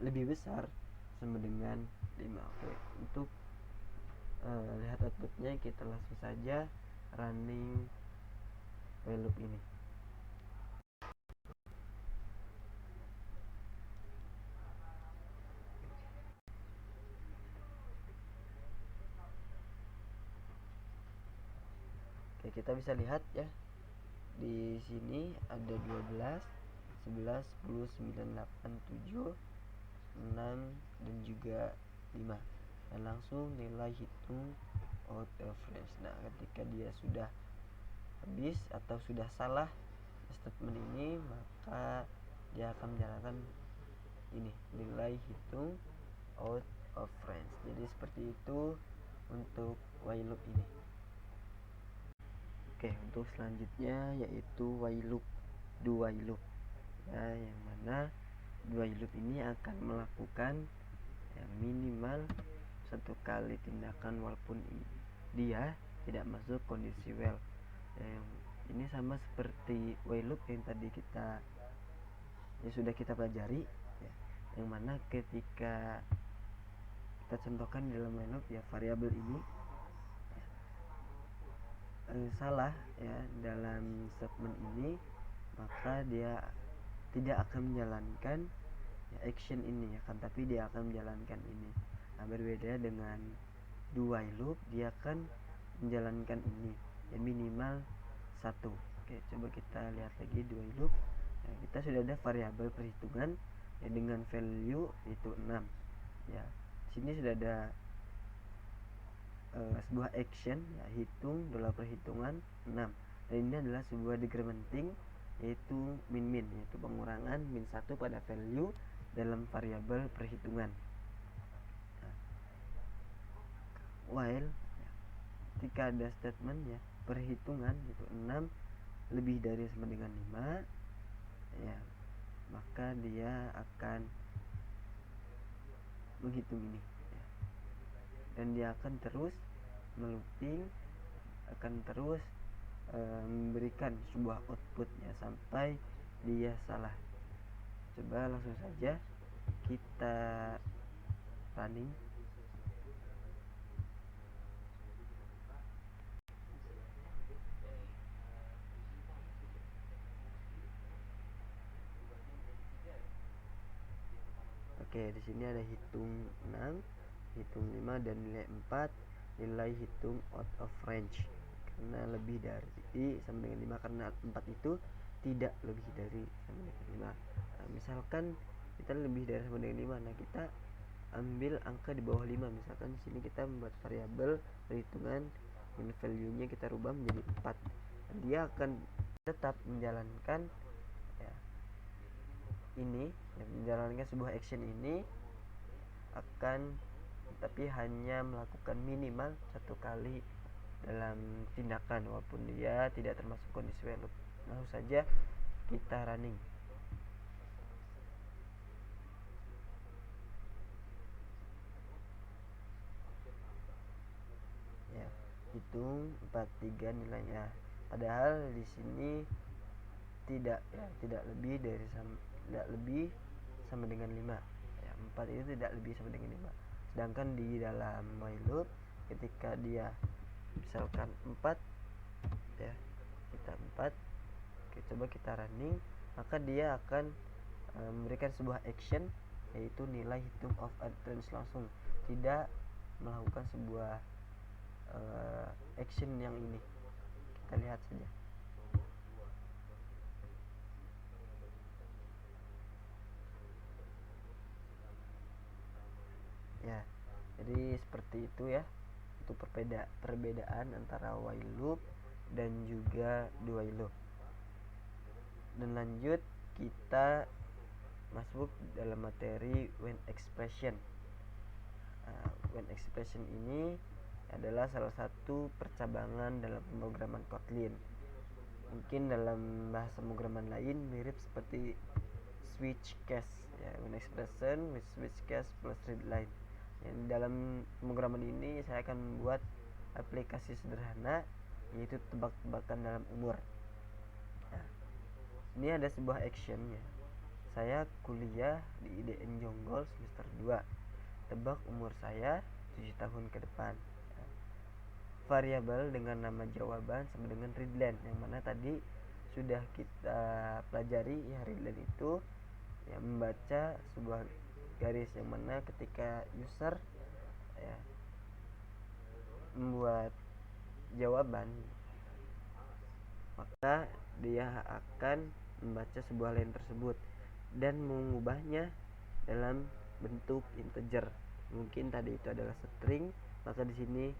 lebih besar sama dengan 5. Oke, untuk lihat outputnya kita langsung saja running while loop ini. Oke, kita bisa lihat ya, di sini ada 12, 11, 10, 9, 8, 7, 6 dan juga 5, dan langsung nilai hitung out of range. Nah, ketika dia sudah habis atau sudah salah statement ini, maka dia akan menjalankan ini nilai hitung out of range. Jadi seperti itu untuk while loop ini. Oke, untuk selanjutnya yaitu while loop, do while loop ya, yang mana do while loop ini akan melakukan ya, minimal satu kali tindakan walaupun dia tidak masuk kondisi while. Ini sama seperti while loop yang tadi sudah kita pelajari ya, yang mana ketika kita contohkan dalam while loop ya, variabel ini salah ya dalam statement ini, maka dia tidak akan menjalankan ya, action ini ya kan, tapi dia akan menjalankan ini. Nah, berbeda dengan do while loop, dia akan menjalankan ini ya, minimal 1. Oke, coba kita lihat lagi do while loop. Nah, kita sudah ada variabel perhitungan ya dengan value itu 6 ya. Sini sudah ada sebuah action ya, hitung dolar perhitungan 6, dan ini adalah sebuah decrementing yaitu min, yaitu pengurangan min 1 pada value dalam variabel perhitungan. Nah, while ya, ketika ada statement ya perhitungan itu 6 lebih dari sama dengan 5 ya, maka dia akan menghitung ini ya, dan dia akan terus melooping, akan terus memberikan sebuah outputnya sampai dia salah. Coba langsung saja kita running. Oke, di sini ada hitung 6, hitung 5 dan nilai 4, nilai hitung out of range karena lebih dari sama dengan 5, karena 4 itu tidak lebih dari sama dengan 5. Nah, misalkan kita lebih dari sama dengan 5, nah kita ambil angka di bawah 5. Misalkan di sini kita membuat variabel perhitungan dan value-nya kita rubah menjadi 4. Dan dia akan tetap menjalankan ya, ini ya, menjalankan sebuah action ini akan, tapi hanya melakukan minimal 1 kali dalam tindakan walaupun dia tidak termasuk kondisi while loop. Langsung saja kita running. Ya, hitung 43 nilainya. Padahal di sini tidak ya, tidak lebih sama dengan 5. Ya, 4 itu tidak lebih sama dengan 5. Sedangkan di dalam while loop ketika dia misalkan 4 ya, kita 4. Oke, coba kita running, maka dia akan memberikan sebuah action yaitu nilai hitung of range langsung, tidak melakukan sebuah action yang ini. Kita lihat saja. Ya, jadi seperti itu ya. Itu perbedaan antara while loop dan juga do while loop. Dan lanjut kita masuk dalam materi when expression. When expression ini adalah salah satu percabangan dalam pemrograman Kotlin. Mungkin dalam bahasa pemrograman lain mirip seperti switch case ya, when expression with switch case plus readline. Yang dalam pemrograman ini saya akan membuat aplikasi sederhana, yaitu tebak-tebakan dalam umur. Nah, ini ada sebuah actionnya. Saya kuliah di IDN Jonggol semester 2. Tebak umur saya 7 tahun ke depan. Variabel dengan nama jawaban sama dengan readline, yang mana tadi sudah kita pelajari ya. Readline itu ya membaca sebuah garis, yang mana ketika user ya membuat jawaban, maka dia akan membaca sebuah line tersebut dan mengubahnya dalam bentuk integer. Mungkin tadi itu adalah string, maka di sini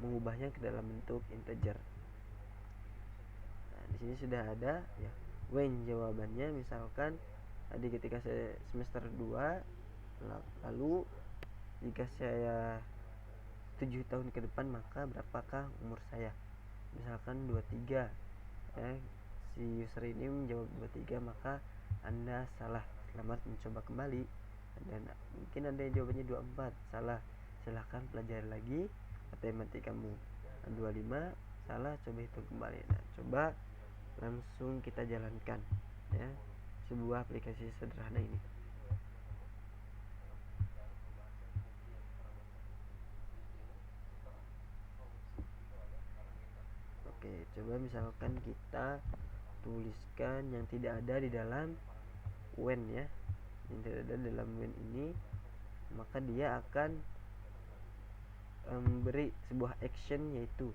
mengubahnya ke dalam bentuk integer. Nah, di sini sudah ada ya when jawabannya, misalkan tadi ketika saya semester 2, lalu jika saya 7 tahun ke depan maka berapakah umur saya? Misalkan 23 ya, si user ini menjawab 23, maka Anda salah, selamat mencoba kembali. Dan mungkin Anda jawabannya 24, salah, silahkan pelajari lagi matematikamu. 25, salah, coba hitung kembali. Nah, coba langsung kita jalankan ya sebuah aplikasi sederhana ini. Oke, coba misalkan kita tuliskan yang tidak ada di dalam when ya, yang tidak ada dalam when ini, maka dia akan memberi sebuah action, yaitu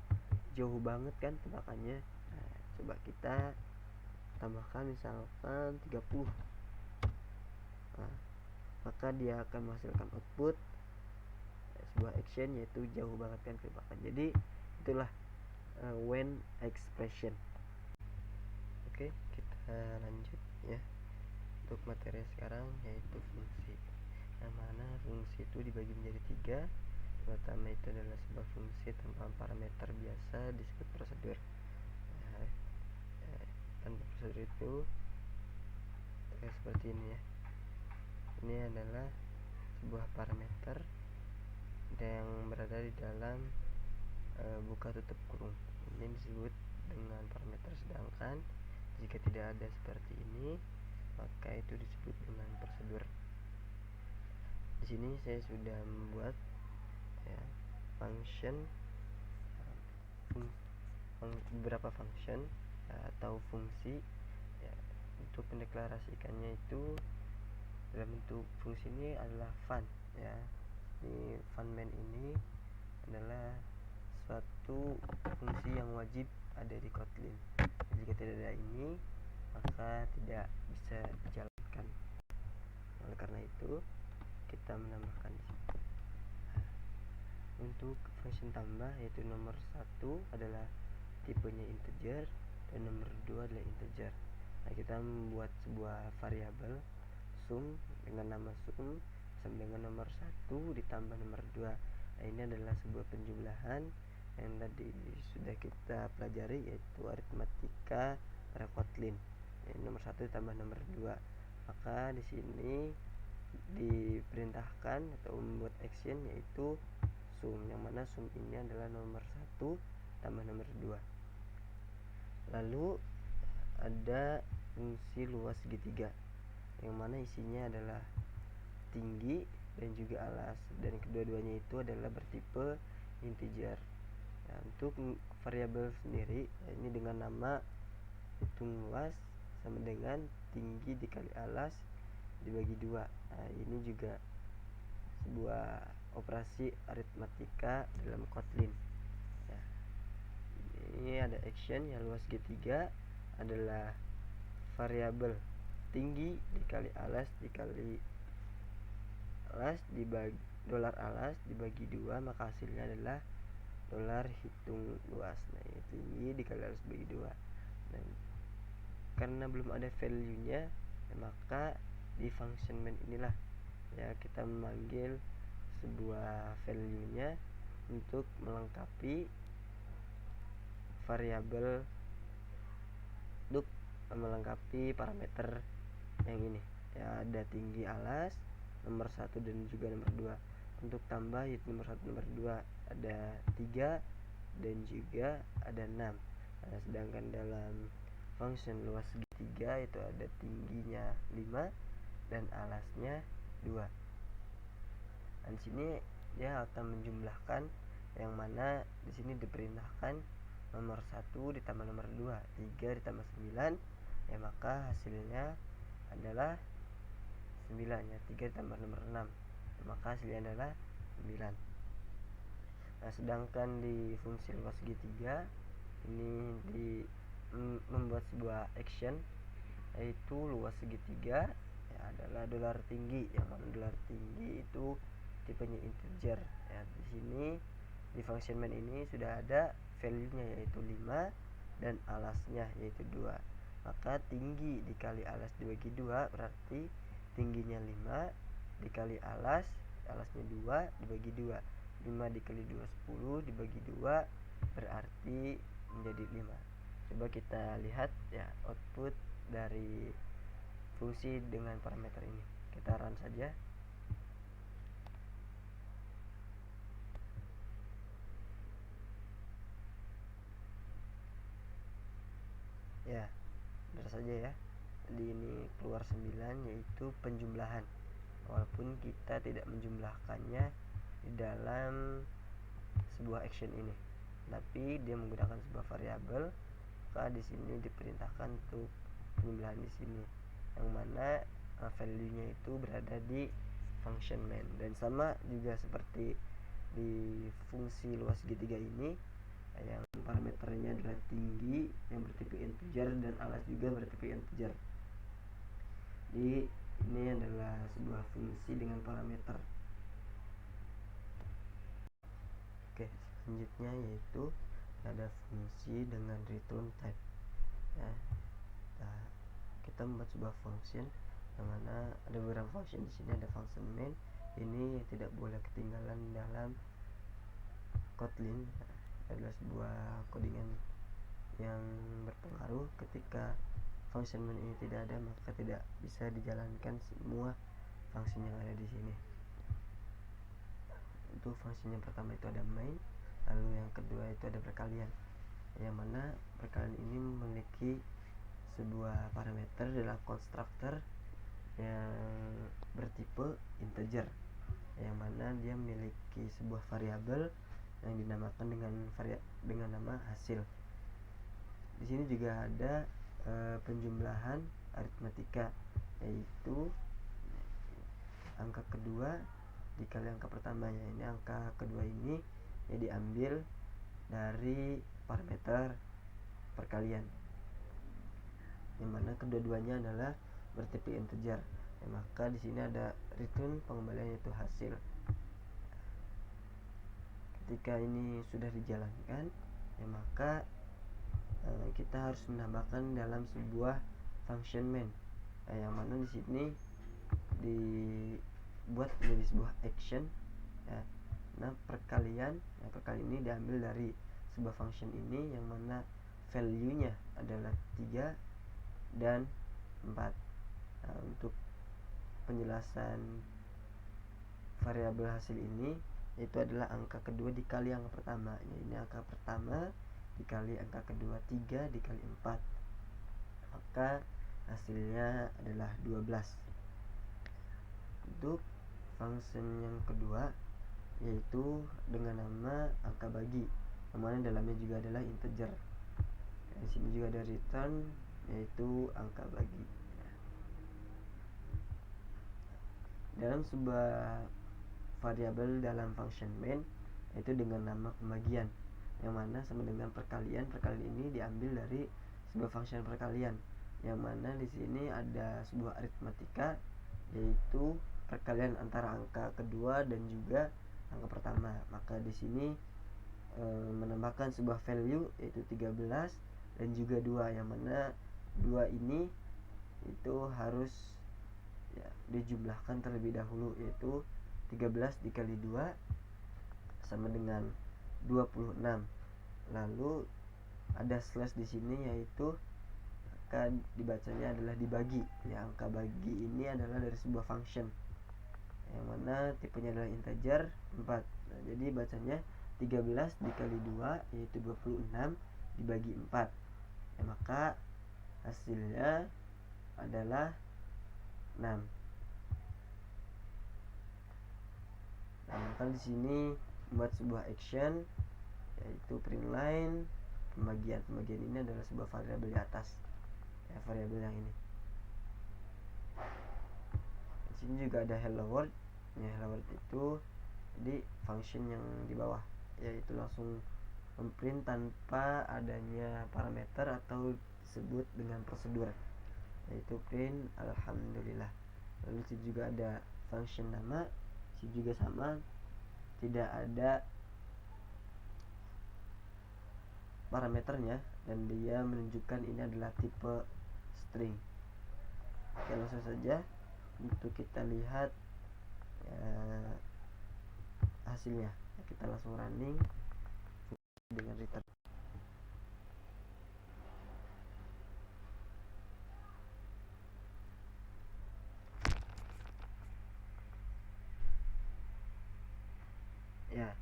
jauh banget kan tebakannya. Nah, coba kita tambahkan misalkan 30. Nah, maka dia akan menghasilkan output sebuah action, yaitu jauh banget kan tebakan. Jadi itulah when expression. Oke, kita lanjut ya untuk materi sekarang, yaitu fungsi. Yang mana fungsi itu dibagi menjadi 3. Pertama itu adalah sebuah fungsi tanpa parameter, biasa disebut prosedur. Tanpa prosedur itu seperti ini ya. Ini adalah sebuah parameter yang berada di dalam buka tutup kurung. Ini disebut dengan parameter, sedangkan jika tidak ada seperti ini maka itu disebut dengan prosedur. Di sini saya sudah membuat ya function, beberapa function atau fungsi ya. Untuk mendeklarasikannya itu dalam bentuk fungsi ini adalah fun ya. Di fun main ini adalah suatu fungsi yang wajib ada di Kotlin. Jika tidak ada ini maka tidak bisa dijalankan. Oleh karena itu kita menambahkan di sini. Untuk function tambah, yaitu nomor 1 adalah tipenya integer dan nomor 2 adalah integer. Nah, kita membuat sebuah variabel sum dengan nama sum sama dengan nomor 1 ditambah nomor 2. Nah, ini adalah sebuah penjumlahan yang tadi sudah kita pelajari, yaitu aritmatika pada Kotlin. Nomor 1 ditambah nomor 2. Maka di sini diperintahkan atau membuat action, yaitu sum, yang mana sum ini adalah nomor 1 tambah nomor 2. Lalu ada fungsi luas segitiga, yang mana isinya adalah tinggi dan juga alas, dan kedua-duanya itu adalah bertipe integer. Nah, untuk variabel sendiri ini dengan nama hitung luas sama dengan tinggi dikali alas dibagi 2. Nah, ini juga sebuah operasi aritmatika dalam Kotlin. Ya, ini ada action yang luas G3 adalah variabel tinggi dikali alas dikali alas dibagi $alas dibagi 2, maka hasilnya adalah $hitung luas. Nah, ini tinggi dikali alas bagi 2. Dan karena belum ada value nya, maka di function main inilah ya kita memanggil sebuah value nya untuk melengkapi variabel, untuk melengkapi parameter yang ini ya, ada tinggi alas nomor 1 dan juga nomor 2. Untuk tambah yaitu nomor 1 nomor 2 ada 3 dan juga ada 6. Nah, sedangkan dalam function luas segitiga itu ada tingginya 5 dan alasnya 2. Dan di sini dia akan menjumlahkan, yang mana di sini diperintahkan nomor 1 ditambah nomor 2, 3 ditambah 9, ya maka hasilnya adalah 9 ya. 3 ditambah nomor 6, maka hasilnya adalah 9. Nah, sedangkan di fungsi luas segitiga ini membuat sebuah action, yaitu luas segitiga ya adalah $tinggi, yang mana $tinggi itu tipenya integer ya. Di sini di function main ini sudah ada value nya yaitu 5 dan alasnya yaitu 2, maka tinggi dikali alas dibagi 2 berarti tingginya 5 dikali alasnya 2 dibagi 2. 5 dikali 2 10 dibagi 2 berarti menjadi 5. Coba kita lihat ya output dari fungsi dengan parameter ini. Kita run saja. Ya, benar saja ya. Jadi ini keluar 9, yaitu penjumlahan. Walaupun kita tidak menjumlahkannya di dalam sebuah action ini, tapi dia menggunakan sebuah variabel, maka di sini diperintahkan untuk penjumlahan di sini, yang mana value-nya itu berada di function main. Dan sama juga seperti di fungsi luas segitiga ini, yang parameternya adalah tinggi yang bertipe integer dan alas juga bertipe integer. Jadi ini adalah sebuah fungsi dengan parameter. Oke, selanjutnya yaitu ada fungsi dengan return type ya. Nah, kita membuat sebuah function yang mana ada beberapa function. Di sini ada function main, ini tidak boleh ketinggalan dalam Kotlin. Adalah sebuah codingan yang berpengaruh. Ketika function main ini tidak ada, maka tidak bisa dijalankan semua function yang ada di sini. Untuk function yang pertama itu ada main, lalu yang kedua itu ada perkalian, yang mana perkalian ini memiliki sebuah parameter adalah constructor yang bertipe integer, yang mana dia memiliki sebuah variabel yang dinamakan dengan nama hasil. Di sini juga ada penjumlahan aritmatika, yaitu angka kedua dikali angka pertamanya. Ini angka kedua ini ya diambil dari parameter perkalian, yang mana kedua-duanya adalah bertipe integer. Ya, maka di sini ada return pengembalian yaitu hasil. Ketika ini sudah dijalankan, ya maka kita harus menambahkan dalam sebuah function main, yang mana di sini dibuat menjadi sebuah action ya. Nah, perkalian ini diambil dari sebuah function ini, yang mana value-nya adalah 3 dan 4. Nah, untuk penjelasan variabel hasil ini, itu adalah angka kedua dikali angka pertama ya. Ini angka pertama dikali angka kedua, 3 dikali 4, maka hasilnya adalah 12. Untuk function yang kedua yaitu dengan nama angka bagi, yang mana dalamnya juga adalah integer. Di sini juga ada return yaitu angka bagi. Dalam sebuah variabel dalam function main, yaitu dengan nama pembagian, yang mana sama dengan perkalian. Perkalian ini diambil dari sebuah function perkalian, yang mana di sini ada sebuah aritmatika, yaitu perkalian antara angka kedua dan juga angka pertama. Maka di sini menambahkan sebuah value yaitu 13 dan juga 2, yang mana 2 ini itu harus ya dijumlahkan terlebih dahulu, yaitu 13 dikali 2 sama dengan 26. Lalu ada slash di sini, yaitu akan dibacanya adalah dibagi. Ya, angka bagi ini adalah dari sebuah function yang mana tipenya adalah integer 4. Nah, jadi bacanya 13 dikali 2 yaitu 26 dibagi 4. Ya, maka hasilnya adalah 6. Nah, maka di sini membuat sebuah action yaitu print line pembagian. Pembagian ini adalah sebuah variabel di atas. Ya, variabel yang ini. Di sini juga ada hello world. Ya, hello world itu jadi function yang di bawah, yaitu langsung memprint tanpa adanya parameter atau disebut dengan prosedur, yaitu print alhamdulillah. Lalu di sini juga ada function nama, sini juga sama, tidak ada parameternya dan dia menunjukkan ini adalah tipe string. Oke, langsung saja untuk kita lihat hasilnya. Kita langsung running dengan return. Ya,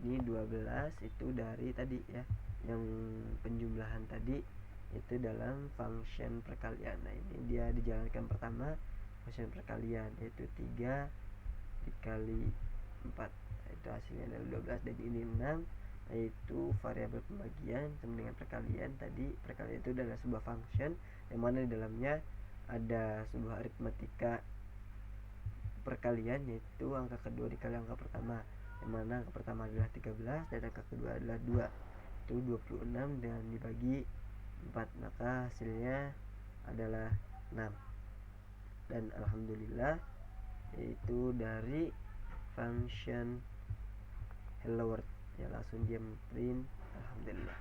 ini 12 itu dari tadi ya, yang penjumlahan tadi itu dalam function perkalian. Nah, ini dia dijalankan pertama function perkalian, yaitu 3 dikali 4. Itu hasilnya adalah 12 dan ini 6, yaitu variabel pembagian sama dengan perkalian. Tadi perkalian itu adalah sebuah function yang mana di dalamnya ada sebuah aritmatika perkalian, yaitu angka kedua dikali angka pertama, yang mana angka pertama adalah 13 dan angka kedua adalah 2, itu 26 dan dibagi 4, maka hasilnya adalah 6. Dan alhamdulillah yaitu dari function hello world ya, langsung dia print alhamdulillah.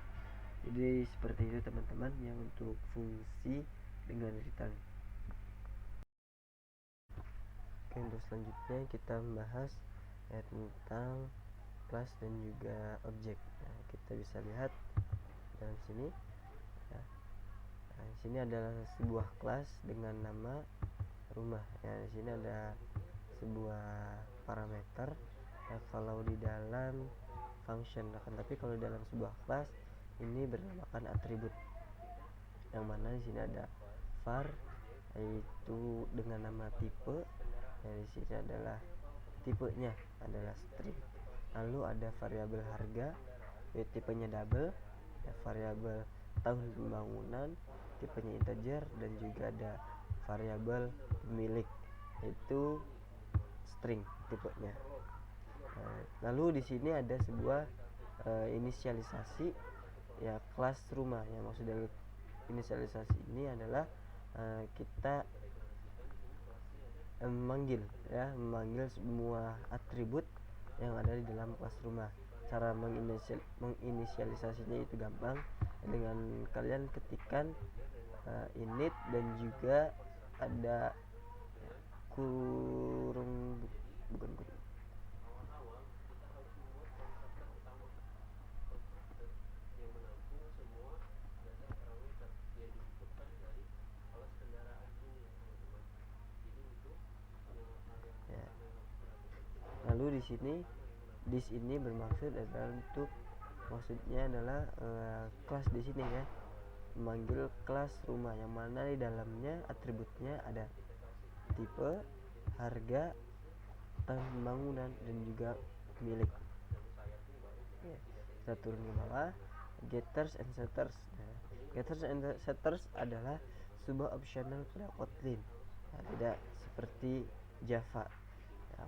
Jadi seperti itu teman-teman yang untuk fungsi dengan return. Oke, untuk selanjutnya kita membahas tentang kelas dan juga objek. Nah, kita bisa lihat dalam sini ya. Nah, di sini adalah sebuah kelas dengan nama rumah ya. Di sini ada sebuah parameter ya, kalau di dalam function, akan tapi kalau dalam sebuah kelas ini bernamakan atribut, yang mana di sini ada var yaitu dengan nama tipe. Ya, di sini adalah tipenya adalah string. Lalu ada variabel harga, yaitu tipenya double, ya, variabel tahun pembangunan tipenya integer, dan juga ada variabel pemilik yaitu string tipenya. Lalu di sini ada sebuah inisialisasi ya kelas rumah. Yang maksud dari inisialisasi ini adalah kita memanggil semua atribut yang ada di dalam kelas rumah. Cara menginisialisasinya itu gampang, dengan kalian ketikkan init dan juga ada kurung ya. Lalu di sini this ini bermaksud adalah maksudnya adalah kelas di sini ya, memanggil kelas rumah yang mana di dalamnya atributnya ada tipe, harga, tahun pembangunan, dan juga pemilik. Ya, kita turun ke bawah, getters and setters. Nah, getters and setters adalah sebuah optional pada Kotlin. Tidak seperti Java. Ya,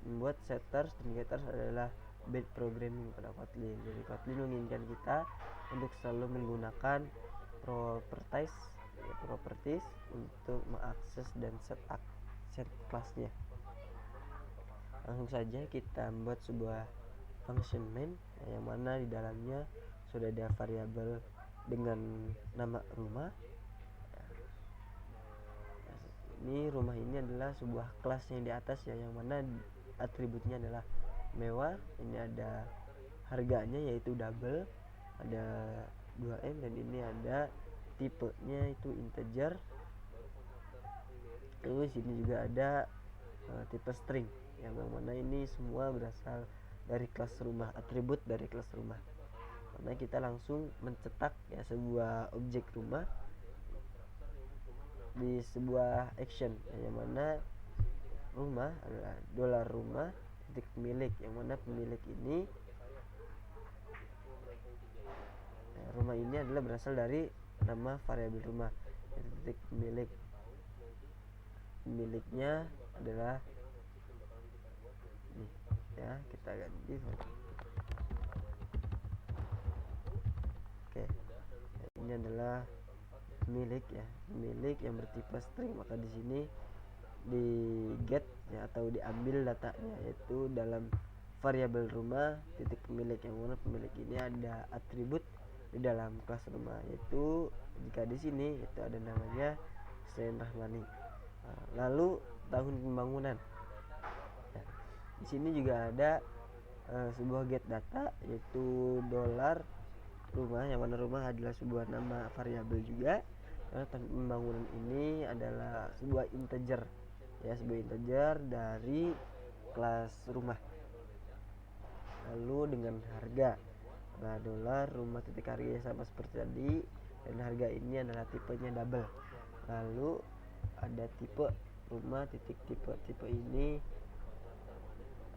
membuat setters dan getters adalah bad programming pada Kotlin. Jadi Kotlin menginginkan kita untuk selalu menggunakan properties untuk mengakses dan set kelasnya. Langsung saja kita membuat sebuah function main yang mana di dalamnya sudah ada variabel dengan nama rumah. Ini rumah ini adalah sebuah kelas yang di atas ya, yang mana atributnya adalah mewah. Ini ada harganya yaitu double, ada 2M, dan ini ada tipenya itu integer. Lalu sini juga ada tipe string yang mana ini semua berasal dari kelas rumah, atribut dari kelas rumah. Karena kita langsung mencetak ya sebuah objek rumah di sebuah action yang mana rumah adalah $rumah titik pemilik, yang mana pemilik ini rumah ini adalah berasal dari nama variabel rumah. Titik pemiliknya adalah ini ya, kita ganti. Oke, ini adalah pemilik ya, pemilik yang bertipe string. Maka di sini di get ya, atau diambil datanya yaitu dalam variabel rumah titik pemilik, yang mana pemilik ini ada atribut di dalam kelas rumah, yaitu jika di sini itu ada namanya Hussein Rahmani. Lalu tahun pembangunan ya, di sini juga ada sebuah get data yaitu $rumah, yang mana rumah adalah sebuah nama variabel juga. Karena tahun pembangunan ini adalah sebuah integer ya, sebuah integer dari kelas rumah. Lalu dengan harga, nah $rumah titik harganya sama seperti tadi, dan harga ini adalah tipenya double. Lalu ada tipe rumah titik tipe ini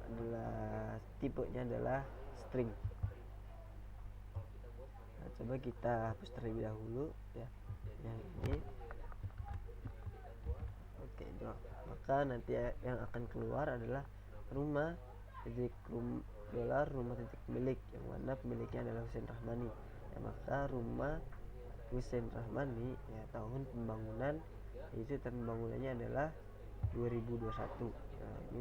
adalah tipenya adalah string. Nah, coba kita hapus terlebih dahulu ya yang ini. Oke, maka nanti yang akan keluar adalah rumah titik rumah titik pemilik, yang mana pemiliknya adalah Hussein Rahmani ya. Maka rumah Hussein Rahmani ya, tahun pembangunan yaitu tahun pembangunannya adalah 2021. Nah, ini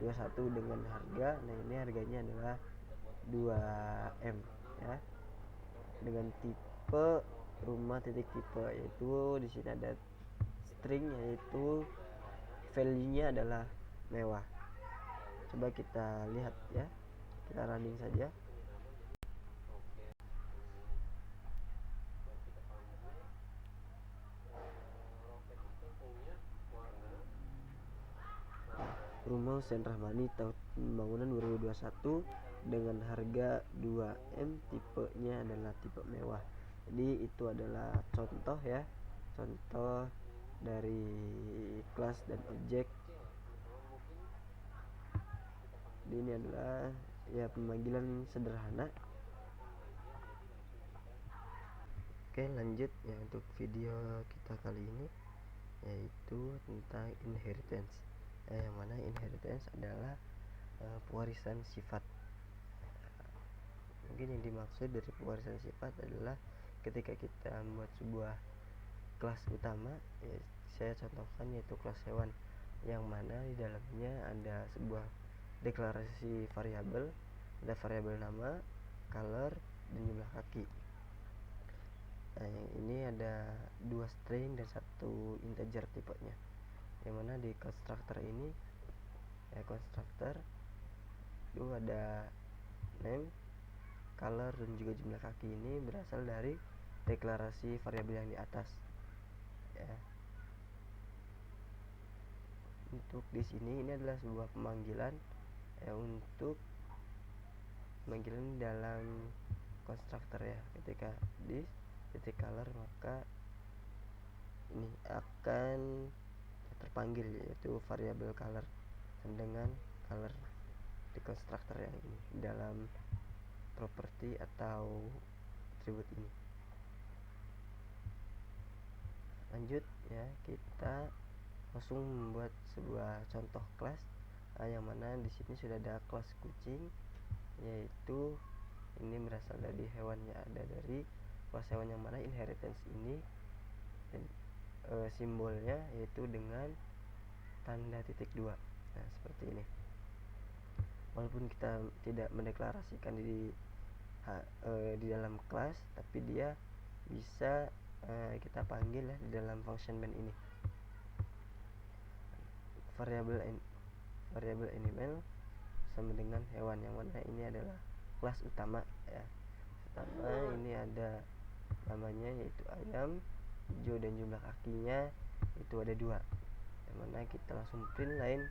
2021 dengan harga, nah ini harganya adalah 2M ya, dengan tipe rumah titik tipe, yaitu di sini ada string yaitu value-nya adalah mewah. Coba kita lihat ya, kita running saja. Rumah Hussein Rahmani tahun pembangunan 2021 dengan harga 2M, tipenya adalah tipe mewah. Jadi itu adalah contoh ya, contoh dari kelas dan objek. Jadi ini adalah ya pemanggilan sederhana. Oke, lanjut ya untuk video kita kali ini, yaitu tentang inheritance. Yang mana inheritance adalah pewarisan sifat. Mungkin yang dimaksud dari pewarisan sifat adalah ketika kita membuat sebuah kelas utama ya, saya contohkan yaitu kelas hewan, yang mana di dalamnya ada sebuah deklarasi variabel, ada variabel nama, color, dan jumlah kaki. Nah, yang ini ada 2 string dan 1 integer tipenya, yang mana di constructor ini ya, constructor itu ada name, color, dan juga jumlah kaki. Ini berasal dari deklarasi variabel yang di atas ya. Untuk di sini ini adalah sebuah pemanggilan ya, untuk pemanggilan dalam constructor ya. Ketika this titik color, maka ini akan terpanggil yaitu variabel color dengan color di constructor yang ini dalam properti atau atribut ini. Lanjut ya, kita langsung membuat sebuah contoh kelas yang mana di sini sudah ada kelas kucing, yaitu ini berasal dari hewannya, ada dari kelas hewan yang mana inheritance ini dan simbolnya yaitu dengan tanda titik 2. Nah, seperti ini. Walaupun kita tidak mendeklarasikan di dalam kelas, tapi dia bisa kita panggil ya di dalam function main ini. Variabel animal sama dengan hewan, yang mana ini adalah kelas utama ya. Pertama ini ada namanya yaitu ayam, hijau dan jumlah kakinya itu ada 2, yang mana kita langsung print line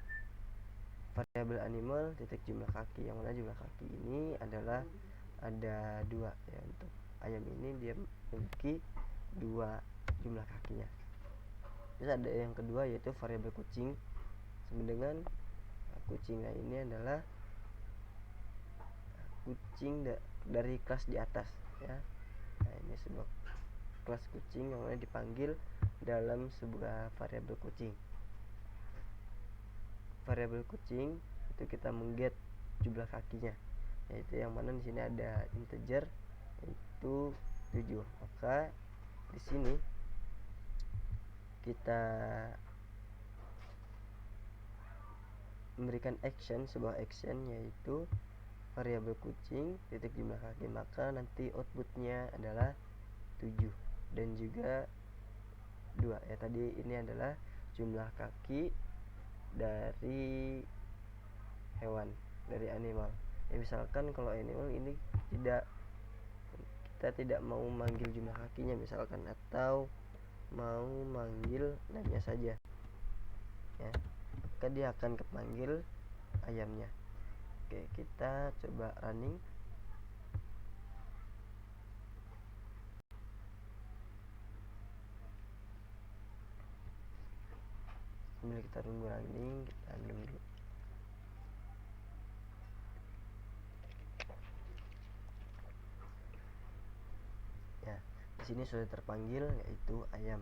variabel animal titik jumlah kaki, yang mana jumlah kaki ini adalah ada 2 ya. Untuk ayam ini dia memiliki 2 jumlah kakinya. Terus ada yang kedua yaitu variabel kucing sama dengan kucing. Nah, ini adalah kucing dari kelas di atas ya. Nah, ini sebuah kelas kucing yang mana dipanggil dalam sebuah variabel kucing. Variabel kucing itu kita mengget jumlah kakinya, yaitu yang mana di sini ada integer yaitu 7. Maka di sini kita memberikan sebuah action yaitu variabel kucing titik jumlah kaki, maka nanti outputnya adalah 7 dan juga 2 ya. Tadi ini adalah jumlah kaki dari hewan, dari animal ya. Misalkan kalau animal ini kita tidak mau manggil jumlah kakinya misalkan, atau mau manggil name-nya saja ya, maka dia akan kepanggil ayamnya. Oke, kita coba running. Sambil kita tunggu running, kita ambil dulu. Ya, di sini sudah terpanggil yaitu ayam,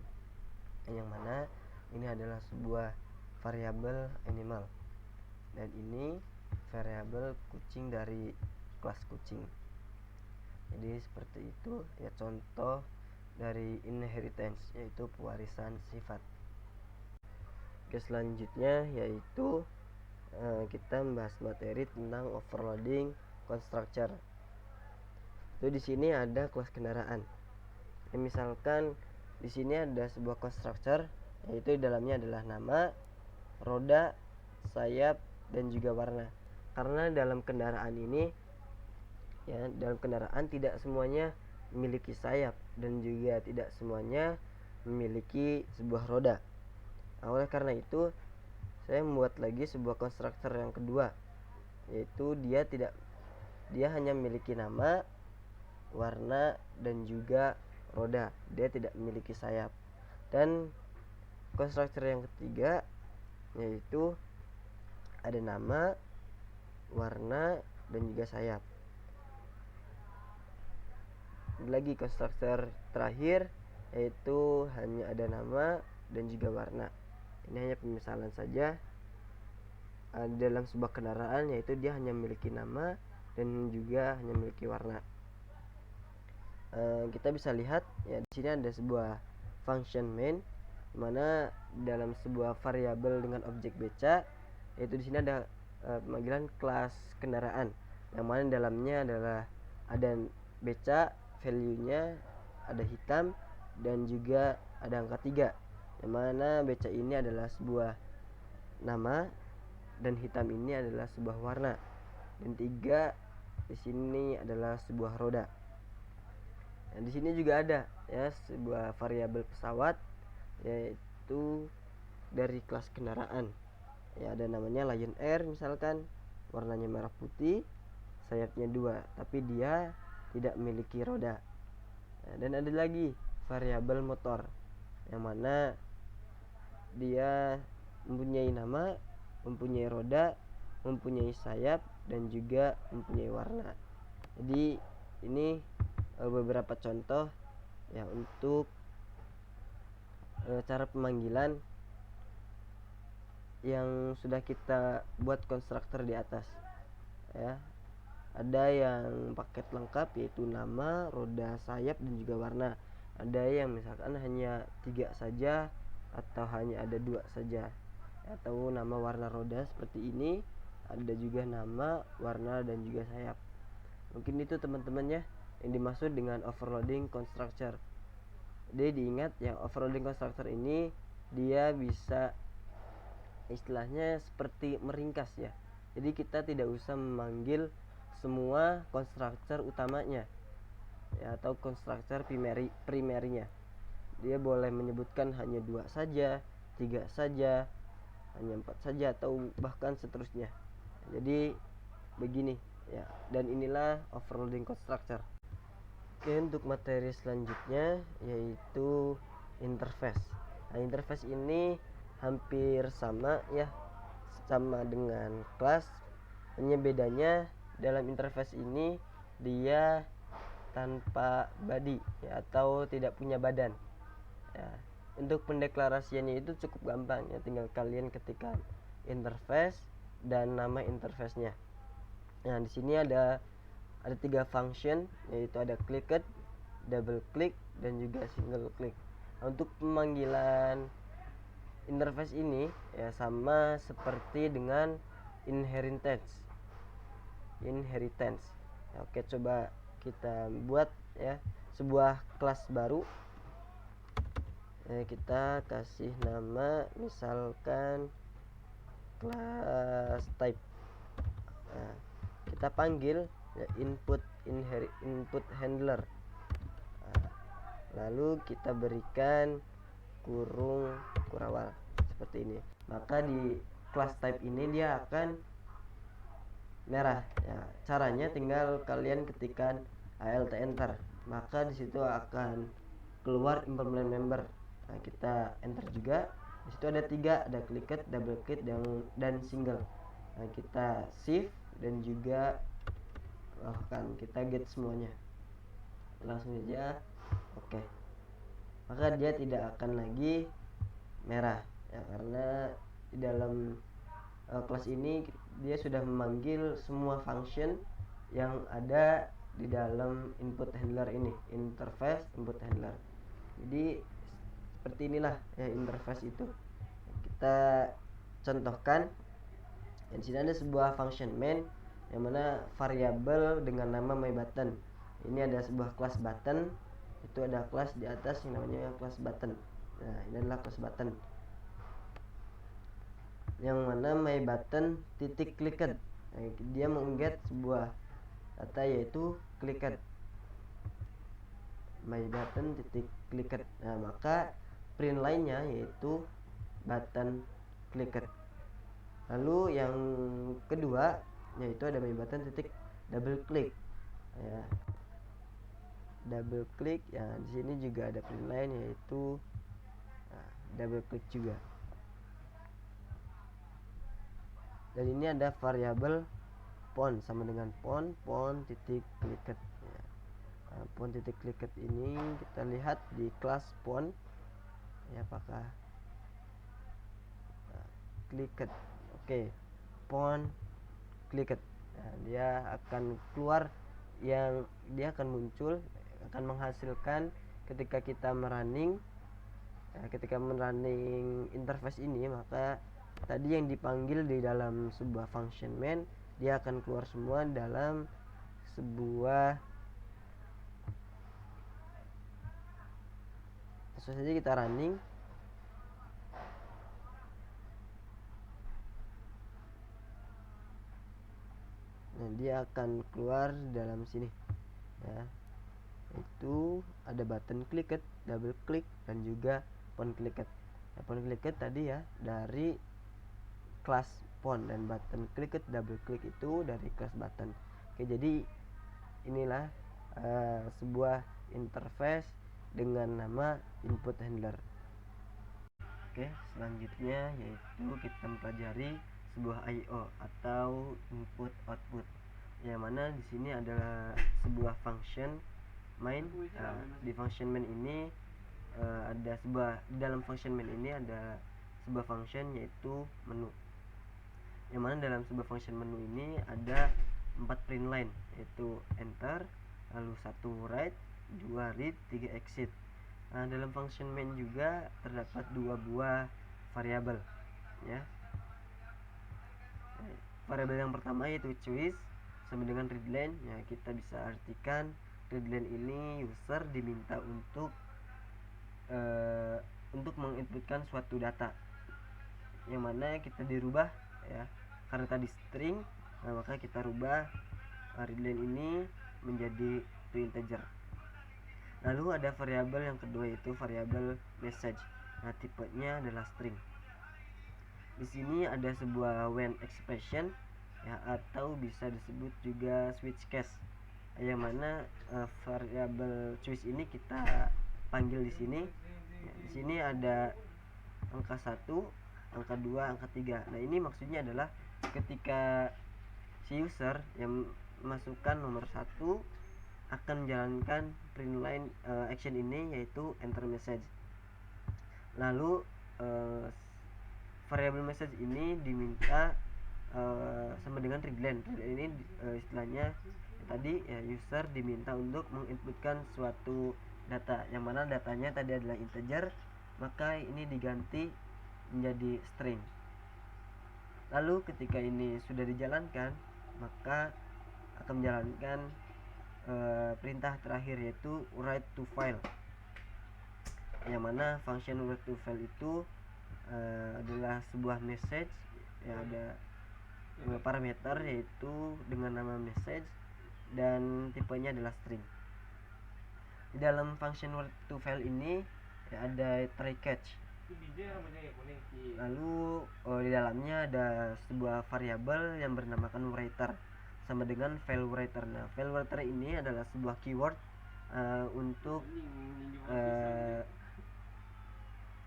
yang mana ini adalah sebuah variabel animal dan ini variabel kucing dari kelas kucing. Jadi seperti itu ya contoh dari inheritance, yaitu pewarisan sifat. Oke, selanjutnya yaitu kita membahas materi tentang overloading constructor. Itu di sini ada kelas kendaraan. Ya, misalkan di sini ada sebuah constructor, yaitu di dalamnya adalah nama, roda, sayap dan juga warna. Karena dalam kendaraan ini ya, dalam kendaraan tidak semuanya memiliki sayap dan juga tidak semuanya memiliki sebuah roda. Nah, oleh karena itu saya membuat lagi sebuah konstruktor yang kedua, yaitu dia hanya memiliki nama, warna dan juga roda. Dia tidak memiliki sayap. Dan konstruktor yang ketiga yaitu ada nama, warna dan juga sayap. Lagi konstruktor terakhir yaitu hanya ada nama dan juga warna. Ini hanya pemisalan saja. Dalam sebuah kendaraan yaitu dia hanya memiliki nama dan juga hanya memiliki warna. Kita bisa lihat ya, di sini ada sebuah function main, mana dalam sebuah variabel dengan objek beca, yaitu di sini ada pemanggilan kelas kendaraan, yang mana dalamnya adalah ada beca, value-nya ada hitam dan juga ada angka 3, yang mana beca ini adalah sebuah nama dan hitam ini adalah sebuah warna, dan 3 di sini adalah sebuah roda. Nah, di sini juga ada ya sebuah variabel pesawat, yaitu dari kelas kendaraan. Ya, ada namanya Lion Air misalkan, warnanya merah putih, sayapnya 2, tapi dia tidak memiliki roda. Nah, dan ada lagi variabel motor, yang mana dia mempunyai nama, mempunyai roda, mempunyai sayap dan juga mempunyai warna. Jadi ini beberapa contoh ya untuk cara pemanggilan yang sudah kita buat konstruktor di atas ya. Ada yang paket lengkap yaitu nama, roda, sayap, dan juga warna. Ada yang misalkan hanya 3 saja atau hanya ada 2 saja, atau nama, warna, roda seperti ini. Ada juga nama, warna, dan juga sayap. Mungkin itu teman-teman ya yang dimaksud dengan overloading constructor. Jadi diingat yang overloading constructor ini dia bisa istilahnya seperti meringkas ya. Jadi kita tidak usah memanggil semua konstruktor utamanya ya, atau konstruktor primerinya. Dia boleh menyebutkan hanya 2 saja, 3 saja, hanya 4 saja, atau bahkan seterusnya. Jadi begini ya, dan inilah overloading constructor. Oke, untuk materi selanjutnya yaitu interface. Nah, interface ini hampir sama ya, sama dengan kelas, hanya bedanya dalam interface ini dia tanpa body ya, atau tidak punya badan ya. Untuk pendeklarasiannya itu cukup gampang ya, tinggal kalian ketikkan interface dan nama interface-nya. Nah, di sini ada 3 function, yaitu ada clicked, double click, dan juga single click. Nah, untuk pemanggilan interface ini ya sama seperti dengan inheritance. Oke, coba kita buat ya sebuah kelas baru. Kita kasih nama misalkan kelas type. Nah, kita panggil ya, input handler. Nah, lalu kita berikan kurung kurawal seperti ini. Maka di class type ini dia akan merah ya. Caranya tinggal kalian ketikkan alt enter, maka disitu akan keluar implement member. Nah, kita enter juga. Disitu ada 3, ada clicked, double click, dan single. Nah, kita shift dan juga bahkan kita get semuanya langsung saja. Oke, maka dia tidak akan lagi merah ya, karena di dalam kelas ini dia sudah memanggil semua function yang ada di dalam input handler ini, interface input handler. Jadi seperti inilah ya interface itu. Kita contohkan. Di sini ada sebuah function main yang mana variabel dengan nama myButton. Ini ada sebuah kelas button, itu ada kelas di atas yang namanya kelas button. Nah, ini adalah kelas button yang mana myButton titik clicked. Nah, dia mengget sebuah data yaitu clicked, myButton titik clicked. Nah, maka print lainnya yaitu button clicked. Lalu yang kedua yaitu ada myButton titik double click ya, double click ya. Di sini juga ada print lain yaitu double click juga. Dan ini ada variabel font sama dengan font titik clicked ya. Font titik clicked ini kita lihat di kelas font ya, apakah clicked. Oke, font clicked. Nah, dia akan keluar, yang dia akan muncul, akan menghasilkan ketika kita merunning. Ketika merunning interface ini, maka tadi yang dipanggil di dalam sebuah function main dia akan keluar semua dalam sebuah. Langsung saja kita running. Nah, dia akan keluar dalam sini ya, itu ada button clicked, double click, dan juga font clicked. Nah, font clicked tadi ya dari kelas font, dan button clicked, double click itu dari kelas button. Oke, jadi inilah sebuah interface dengan nama input handler. Oke, selanjutnya yaitu kita mempelajari sebuah I/O atau input output, yang mana di sini adalah sebuah function main. Di function main ini ada sebuah, di dalam function main ini ada sebuah function yaitu menu, yang mana dalam sebuah function menu ini ada 4 print line, yaitu enter, lalu 1 write, 2 read, 3 exit. Nah, dalam function main juga terdapat 2 buah variabel ya. Variabel yang pertama yaitu choice sama dengan readline. Ya, kita bisa artikan readline ini user diminta untuk menginputkan suatu data, yang mana kita dirubah ya, karena tadi string, nah maka kita rubah readline ini menjadi to integer. Lalu ada variabel yang kedua yaitu variabel message. Nah, tipenya adalah string. Di sini ada sebuah when expression ya, atau bisa disebut juga switch case, yang mana variabel choice ini kita panggil di sini. Ya, di sini ada angka 1, angka 2, angka 3. Nah, ini maksudnya adalah ketika si user yang masukkan nomor 1 akan menjalankan print line action ini, yaitu enter message. Lalu variabel message ini diminta sama dengan readline. Readline ini istilahnya tadi ya, user diminta untuk menginputkan suatu data, yang mana datanya tadi adalah integer, maka ini diganti menjadi string. Lalu ketika ini sudah dijalankan, maka akan menjalankan perintah terakhir yaitu write to file, yang mana function write to file itu adalah sebuah message ya, ada dua parameter yaitu dengan nama message dan tipenya adalah string. Di dalam function write to file ini ya, ada try catch. Lalu di dalamnya ada sebuah variabel yang bernamakan writer sama dengan file writer. Nah, file writer ini adalah sebuah keyword untuk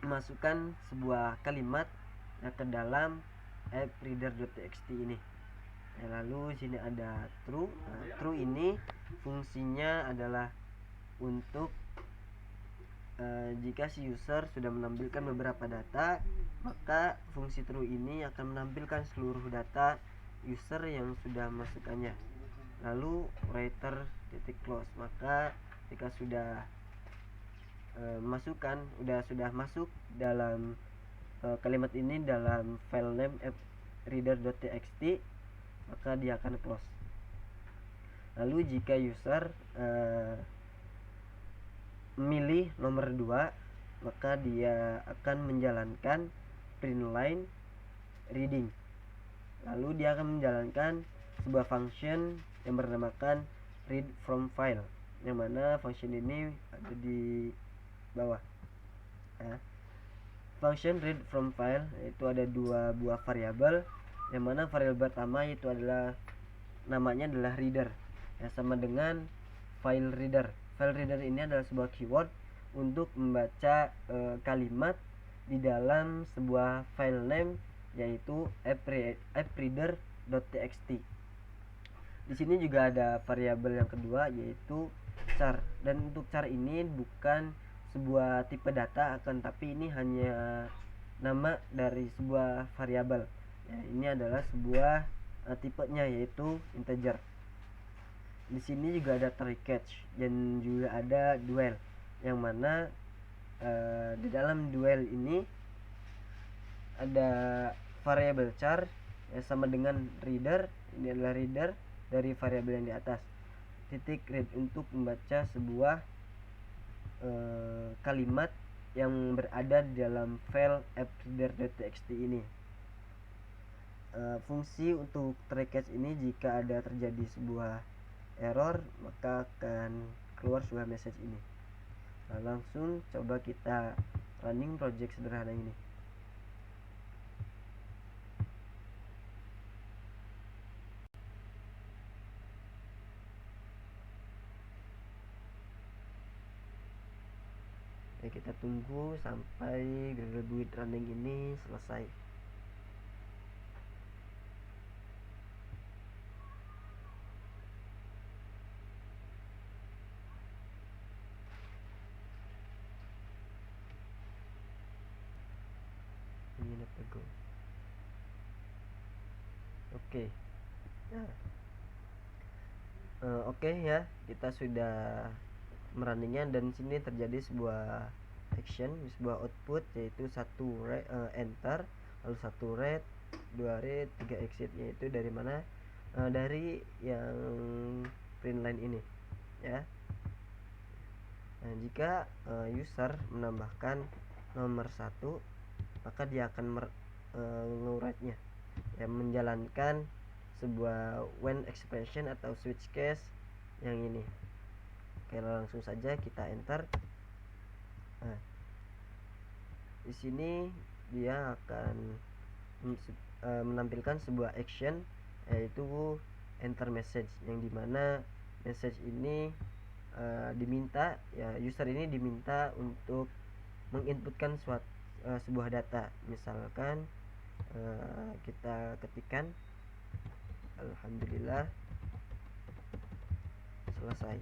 masukkan sebuah kalimat ke dalam appReader.txt ini. Lalu sini ada true. Nah, true ini fungsinya adalah untuk jika si user sudah menampilkan beberapa data, maka fungsi true ini akan menampilkan seluruh data user yang sudah masukkannya. Lalu writer titik close, maka jika sudah sudah masuk dalam kalimat ini dalam file name appReader.txt, maka dia akan close. Lalu jika user memilih nomor 2, maka dia akan menjalankan print line reading. Lalu dia akan menjalankan sebuah function yang bernamakan read from file, yang mana function ini ada di bawah ya. Function read from file itu ada 2 buah variabel, yang mana variabel pertama itu adalah namanya adalah reader ya, sama dengan file reader. File reader ini adalah sebuah keyword untuk membaca kalimat di dalam sebuah file name yaitu appReader.txt. Di sini juga ada variabel yang kedua yaitu char, dan untuk char ini bukan sebuah tipe data, akan tapi ini hanya nama dari sebuah variabel ya, ini adalah sebuah tipenya yaitu integer. Di sini juga ada try catch dan juga ada duel, yang mana di dalam duel ini ada variabel char ya, sama dengan reader, ini adalah reader dari variabel yang di atas, titik read untuk membaca sebuah kalimat yang berada di dalam file appReader.txt ini. Fungsi untuk try catch ini jika ada terjadi sebuah error, maka akan keluar sebuah message ini. Nah, langsung coba kita running project sederhana ini. Kita tunggu sampai Google Build running ini selesai. Ini minute ago. Oke. Nah, oke ya, kita sudah merunningnya, dan sini terjadi sebuah action, sebuah output, yaitu satu enter, lalu satu read, 2 read, 3 exit, yaitu dari mana? Dari yang print line ini ya. Nah, jika user menambahkan nomor 1, maka dia akan nge-write-nya ya, menjalankan sebuah when expression atau switch case yang ini. Oke, langsung saja kita enter. Nah, di sini dia akan menampilkan sebuah action, yaitu enter message, yang dimana message ini diminta ya, user ini diminta untuk menginputkan sebuah data. Misalkan kita ketikkan alhamdulillah selesai.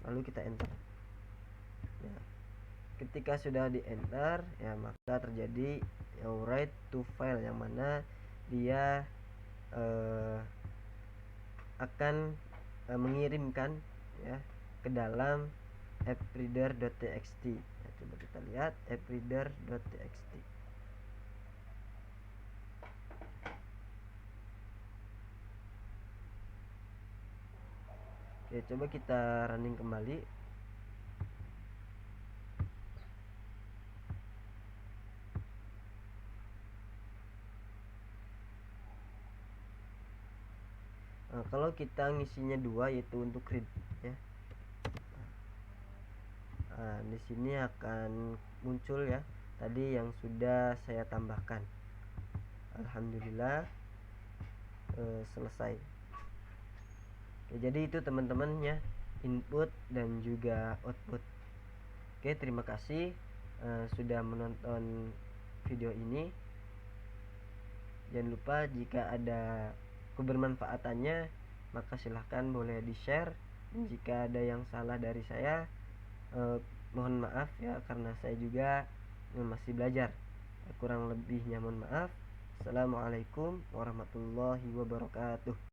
Lalu kita enter ya. Ketika sudah di enter ya, maka terjadi write to file, yang mana dia akan mengirimkan ya ke dalam appreader.txt ya. Coba kita lihat appreader.txt. Oke, coba kita running kembali. Nah, kalau kita ngisinya 2, yaitu untuk read ya. Nah, di sini akan muncul ya tadi yang sudah saya tambahkan. Alhamdulillah selesai. Oke, jadi itu teman-teman ya, input dan juga output. Oke, terima kasih sudah menonton video ini. Jangan lupa jika ada kebermanfaatannya, maka silahkan boleh di-share. Jika ada yang salah dari saya, mohon maaf ya, karena saya juga masih belajar. Kurang lebihnya mohon maaf. Assalamualaikum warahmatullahi wabarakatuh.